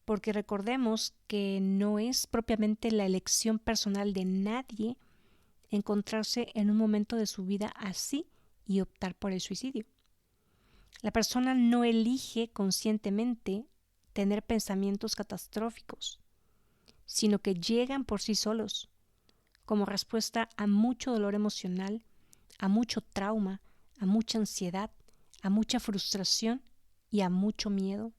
Porque recordemos que no es propiamente la elección personal de nadie encontrarse en un momento de su vida así y optar por el suicidio. La persona no elige conscientemente tener pensamientos catastróficos, sino que llegan por sí solos, como respuesta a mucho dolor emocional, a mucho trauma, a mucha ansiedad, a mucha frustración y a mucho miedo.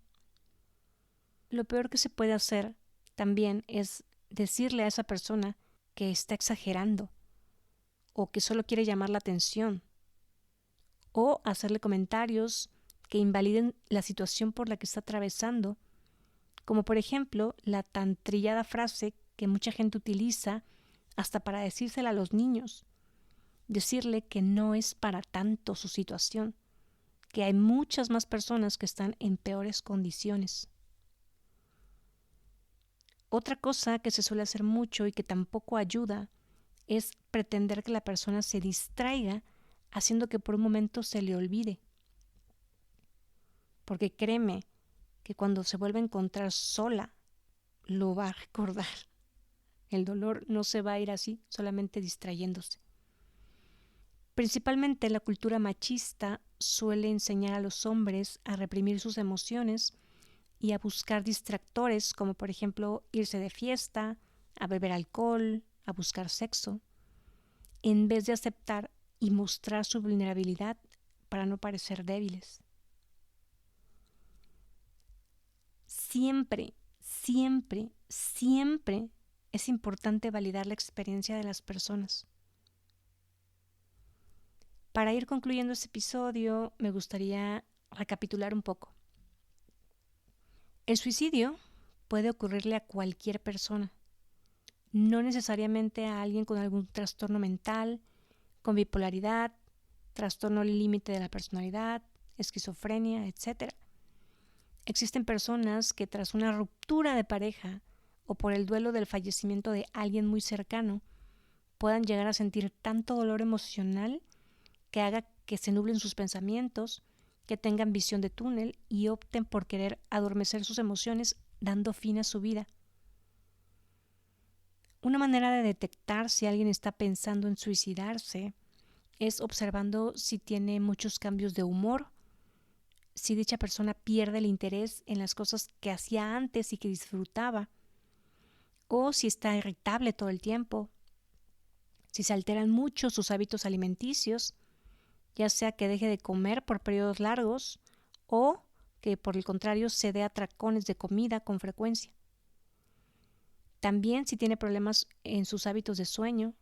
Lo peor que se puede hacer también es decirle a esa persona que está exagerando o que solo quiere llamar la atención, o hacerle comentarios que invaliden la situación por la que está atravesando, como por ejemplo la tan trillada frase que mucha gente utiliza hasta para decírsela a los niños, decirle que no es para tanto su situación, que hay muchas más personas que están en peores condiciones. Otra cosa que se suele hacer mucho y que tampoco ayuda es pretender que la persona se distraiga haciendo que por un momento se le olvide. Porque créeme que cuando se vuelve a encontrar sola, lo va a recordar. El dolor no se va a ir así, solamente distrayéndose. Principalmente la cultura machista suele enseñar a los hombres a reprimir sus emociones y a buscar distractores como por ejemplo irse de fiesta, a beber alcohol, a buscar sexo, en vez de aceptar y mostrar su vulnerabilidad para no parecer débiles. Siempre, siempre, siempre es importante validar la experiencia de las personas. Para ir concluyendo este episodio, me gustaría recapitular un poco. El suicidio puede ocurrirle a cualquier persona, no necesariamente a alguien con algún trastorno mental, con bipolaridad, trastorno límite de la personalidad, esquizofrenia, etc. Existen personas que tras una ruptura de pareja o por el duelo del fallecimiento de alguien muy cercano puedan llegar a sentir tanto dolor emocional que haga que se nublen sus pensamientos, que tengan visión de túnel y opten por querer adormecer sus emociones dando fin a su vida. Una manera de detectar si alguien está pensando en suicidarse es observando si tiene muchos cambios de humor, si dicha persona pierde el interés en las cosas que hacía antes y que disfrutaba, o si está irritable todo el tiempo, si se alteran mucho sus hábitos alimenticios, ya sea que deje de comer por periodos largos o que por el contrario se dé atracones de comida con frecuencia. También si tiene problemas en sus hábitos de sueño,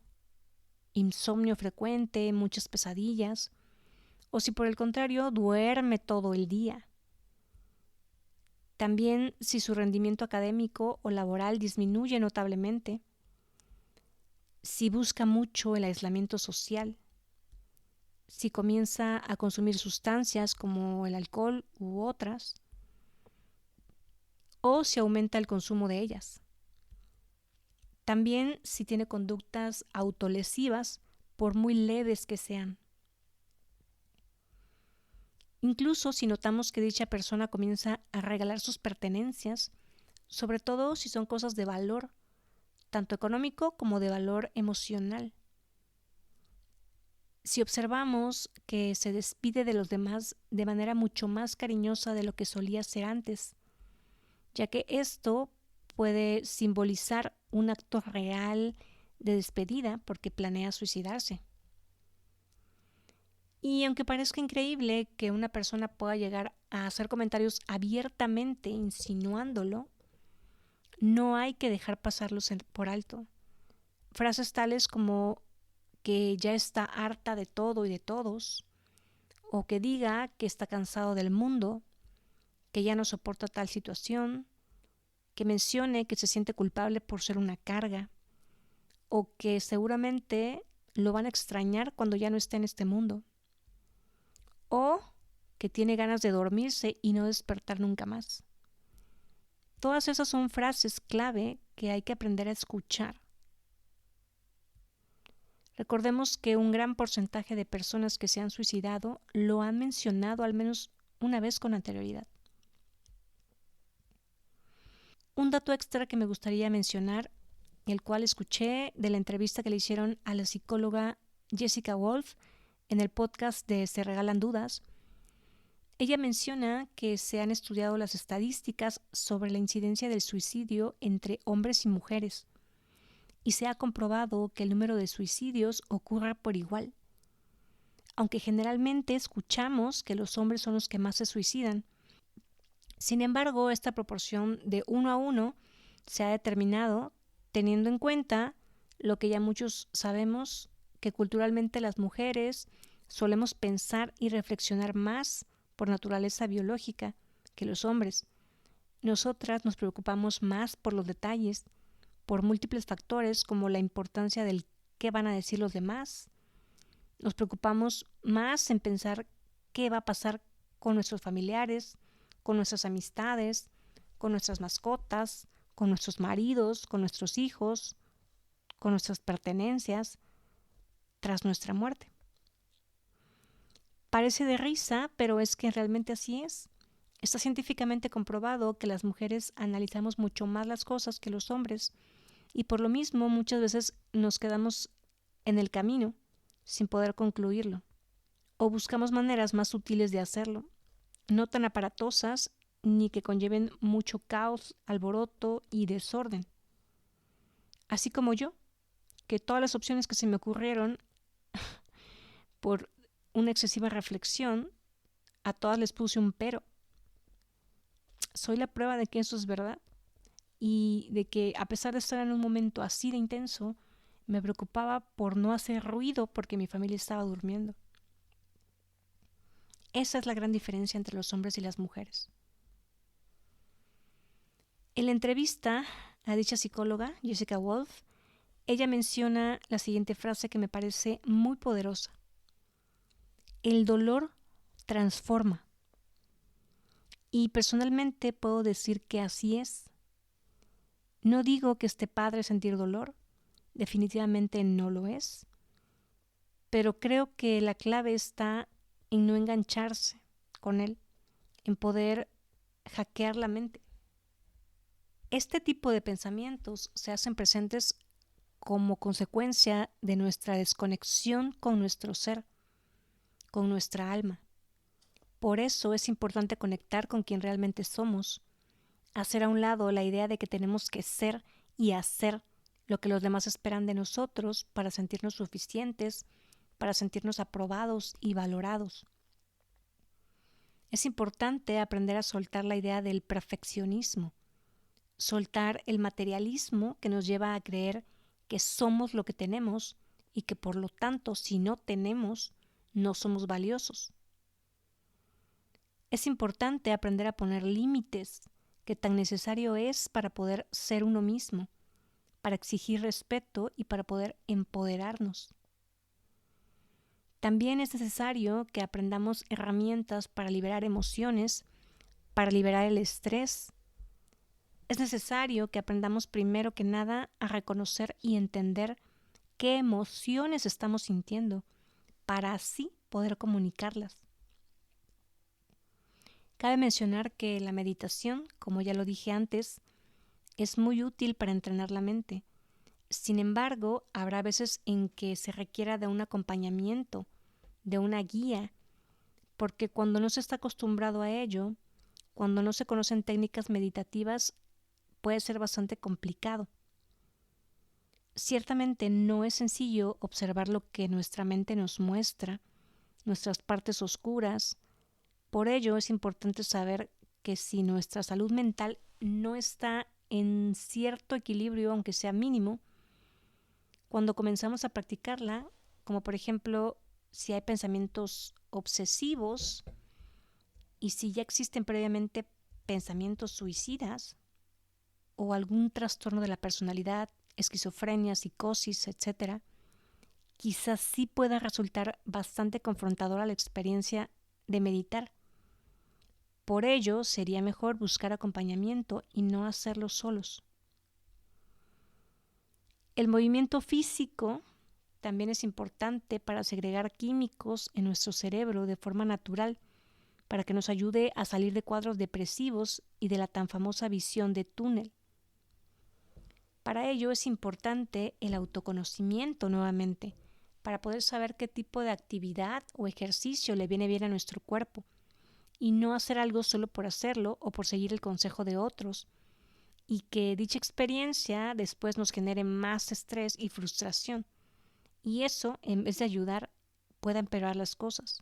insomnio frecuente, muchas pesadillas, o si por el contrario duerme todo el día. También si su rendimiento académico o laboral disminuye notablemente, si busca mucho el aislamiento social, si comienza a consumir sustancias como el alcohol u otras, o si aumenta el consumo de ellas. También si tiene conductas autolesivas, por muy leves que sean. Incluso si notamos que dicha persona comienza a regalar sus pertenencias, sobre todo si son cosas de valor, tanto económico como de valor emocional. Si observamos que se despide de los demás de manera mucho más cariñosa de lo que solía ser antes, ya que esto puede simbolizar un acto real de despedida porque planea suicidarse. Y aunque parezca increíble que una persona pueda llegar a hacer comentarios abiertamente insinuándolo, no hay que dejar pasarlos por alto. Frases tales como que ya está harta de todo y de todos, o que diga que está cansado del mundo, que ya no soporta tal situación, que mencione que se siente culpable por ser una carga, o que seguramente lo van a extrañar cuando ya no esté en este mundo, o que tiene ganas de dormirse y no despertar nunca más. Todas esas son frases clave que hay que aprender a escuchar. Recordemos que un gran porcentaje de personas que se han suicidado lo han mencionado al menos una vez con anterioridad. Un dato extra que me gustaría mencionar, el cual escuché de la entrevista que le hicieron a la psicóloga Jessica Wolf en el podcast de Se Regalan Dudas. Ella menciona que se han estudiado las estadísticas sobre la incidencia del suicidio entre hombres y mujeres y se ha comprobado que el número de suicidios ocurre por igual. Aunque generalmente escuchamos que los hombres son los que más se suicidan, sin embargo, esta proporción de 1 a 1 se ha determinado teniendo en cuenta lo que ya muchos sabemos, que culturalmente las mujeres solemos pensar y reflexionar más por naturaleza biológica que los hombres. Nosotras nos preocupamos más por los detalles, por múltiples factores como la importancia del qué van a decir los demás. Nos preocupamos más en pensar qué va a pasar con nuestros familiares, con nuestras amistades, con nuestras mascotas, con nuestros maridos, con nuestros hijos, con nuestras pertenencias, tras nuestra muerte. Parece de risa, pero es que realmente así es. Está científicamente comprobado que las mujeres analizamos mucho más las cosas que los hombres y por lo mismo muchas veces nos quedamos en el camino sin poder concluirlo o buscamos maneras más sutiles de hacerlo, no tan aparatosas ni que conlleven mucho caos, alboroto y desorden. Así como yo, que todas las opciones que se me ocurrieron por una excesiva reflexión, a todas les puse un pero. Soy la prueba de que eso es verdad y de que a pesar de estar en un momento así de intenso, me preocupaba por no hacer ruido porque mi familia estaba durmiendo. Esa es la gran diferencia entre los hombres y las mujeres. En la entrevista a dicha psicóloga, Jessica Wolf, ella menciona la siguiente frase que me parece muy poderosa. El dolor transforma. Y personalmente puedo decir que así es. No digo que esté padre sentir dolor, definitivamente no lo es, pero creo que la clave está en no engancharse con él, en poder hackear la mente. Este tipo de pensamientos se hacen presentes como consecuencia de nuestra desconexión con nuestro ser, con nuestra alma. Por eso es importante conectar con quien realmente somos, hacer a un lado la idea de que tenemos que ser y hacer lo que los demás esperan de nosotros para sentirnos suficientes, para sentirnos aprobados y valorados. Es importante aprender a soltar la idea del perfeccionismo, soltar el materialismo que nos lleva a creer que somos lo que tenemos y que por lo tanto si no tenemos, no somos valiosos. Es importante aprender a poner límites, que tan necesario es para poder ser uno mismo, para exigir respeto y para poder empoderarnos. También es necesario que aprendamos herramientas para liberar emociones, para liberar el estrés. Es necesario que aprendamos primero que nada a reconocer y entender qué emociones estamos sintiendo, para así poder comunicarlas. Cabe mencionar que la meditación, como ya lo dije antes, es muy útil para entrenar la mente. Sin embargo, habrá veces en que se requiera de un acompañamiento, de una guía, porque cuando no se está acostumbrado a ello, cuando no se conocen técnicas meditativas, puede ser bastante complicado. Ciertamente no es sencillo observar lo que nuestra mente nos muestra, nuestras partes oscuras. Por ello es importante saber que si nuestra salud mental no está en cierto equilibrio, aunque sea mínimo, cuando comenzamos a practicarla, como por ejemplo si hay pensamientos obsesivos y si ya existen previamente pensamientos suicidas o algún trastorno de la personalidad, esquizofrenia, psicosis, etc., quizás sí pueda resultar bastante confrontadora la experiencia de meditar. Por ello, sería mejor buscar acompañamiento y no hacerlo solos. El movimiento físico también es importante para segregar químicos en nuestro cerebro de forma natural, para que nos ayude a salir de cuadros depresivos y de la tan famosa visión de túnel. Para ello es importante el autoconocimiento nuevamente, para poder saber qué tipo de actividad o ejercicio le viene bien a nuestro cuerpo y no hacer algo solo por hacerlo o por seguir el consejo de otros, y que dicha experiencia después nos genere más estrés y frustración, y eso, en vez de ayudar, pueda empeorar las cosas.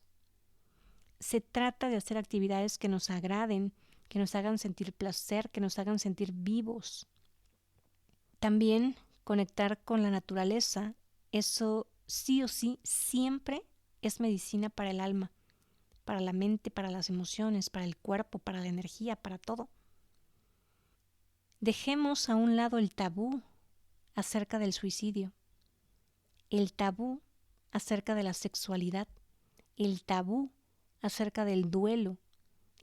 Se trata de hacer actividades que nos agraden, que nos hagan sentir placer, que nos hagan sentir vivos. También conectar con la naturaleza, eso sí o sí siempre es medicina para el alma, para la mente, para las emociones, para el cuerpo, para la energía, para todo. Dejemos a un lado el tabú acerca del suicidio, el tabú acerca de la sexualidad, el tabú acerca del duelo,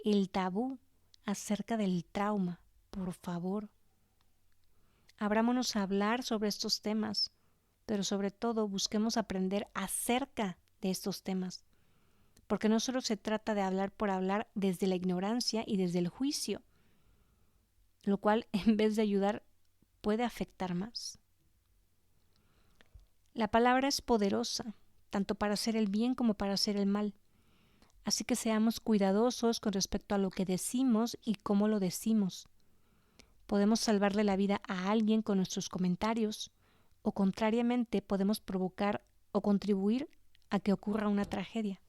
el tabú acerca del trauma, por favor. Abrámonos a hablar sobre estos temas, pero sobre todo busquemos aprender acerca de estos temas, porque no solo se trata de hablar por hablar desde la ignorancia y desde el juicio, lo cual en vez de ayudar puede afectar más. La palabra es poderosa, tanto para hacer el bien como para hacer el mal, así que seamos cuidadosos con respecto a lo que decimos y cómo lo decimos. Podemos salvarle la vida a alguien con nuestros comentarios, o contrariamente podemos provocar o contribuir a que ocurra una tragedia.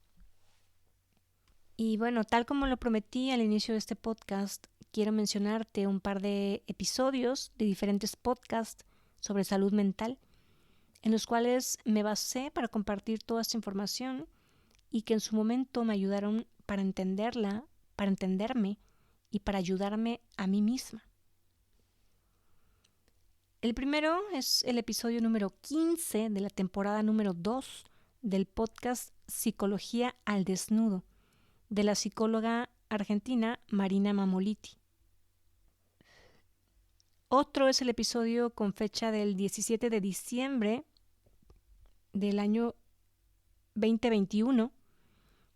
Y bueno, tal como lo prometí al inicio de este podcast, quiero mencionarte un par de episodios de diferentes podcasts sobre salud mental, en los cuales me basé para compartir toda esta información y que en su momento me ayudaron para entenderla, para entenderme y para ayudarme a mí misma. El primero es el episodio número 15 de la temporada número 2 del podcast Psicología al Desnudo, de la psicóloga argentina Marina Mamoliti. Otro es el episodio con fecha del 17 de diciembre del año 2021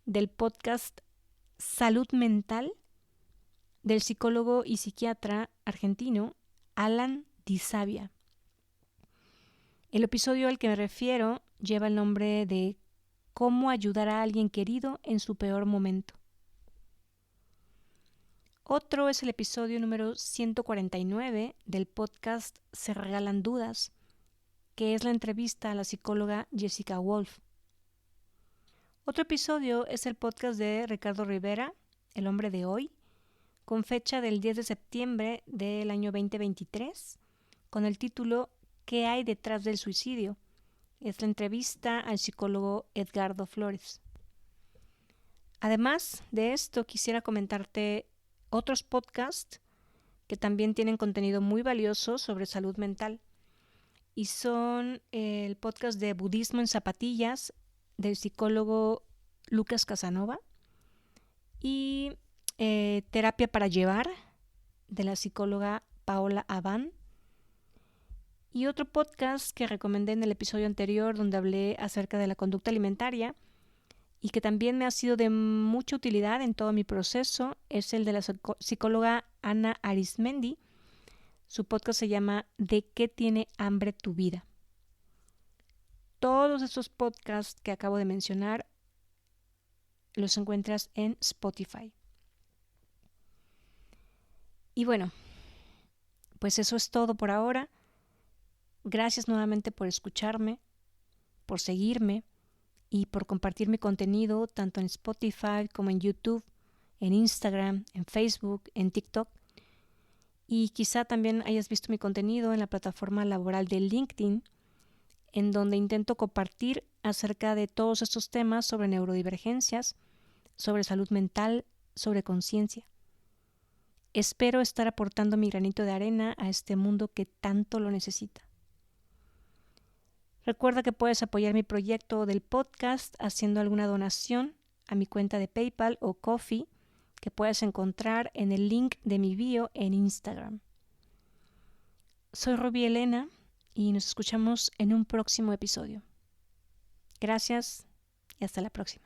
del podcast Salud Mental del psicólogo y psiquiatra argentino Alan Di Sabia. El episodio al que me refiero lleva el nombre de Cómo ayudar a alguien querido en su peor momento. Otro es el episodio número 149 del podcast Se Regalan Dudas, que es la entrevista a la psicóloga Jessica Wolf. Otro episodio es el podcast de Ricardo Rivera, El hombre de hoy, con fecha del 10 de septiembre del año 2023, con el título ¿Qué hay detrás del suicidio? Es la entrevista al psicólogo Edgardo Flores. Además de esto, quisiera comentarte otros podcasts que también tienen contenido muy valioso sobre salud mental. Y son el podcast de Budismo en Zapatillas del psicólogo Lucas Casanova y Terapia para Llevar de la psicóloga Paola Abán. Y otro podcast que recomendé en el episodio anterior donde hablé acerca de la conducta alimentaria y que también me ha sido de mucha utilidad en todo mi proceso es el de la psicóloga Ana Arismendi. Su podcast se llama ¿De qué tiene hambre tu vida? Todos estos podcasts que acabo de mencionar los encuentras en Spotify. Y bueno, pues eso es todo por ahora. Gracias nuevamente por escucharme, por seguirme y por compartir mi contenido tanto en Spotify como en YouTube, en Instagram, en Facebook, en TikTok. Y quizá también hayas visto mi contenido en la plataforma laboral de LinkedIn, en donde intento compartir acerca de todos estos temas sobre neurodivergencias, sobre salud mental, sobre conciencia. Espero estar aportando mi granito de arena a este mundo que tanto lo necesita. Recuerda que puedes apoyar mi proyecto del podcast haciendo alguna donación a mi cuenta de PayPal o Ko-fi que puedes encontrar en el link de mi bio en Instagram. Soy Ruby Elena y nos escuchamos en un próximo episodio. Gracias y hasta la próxima.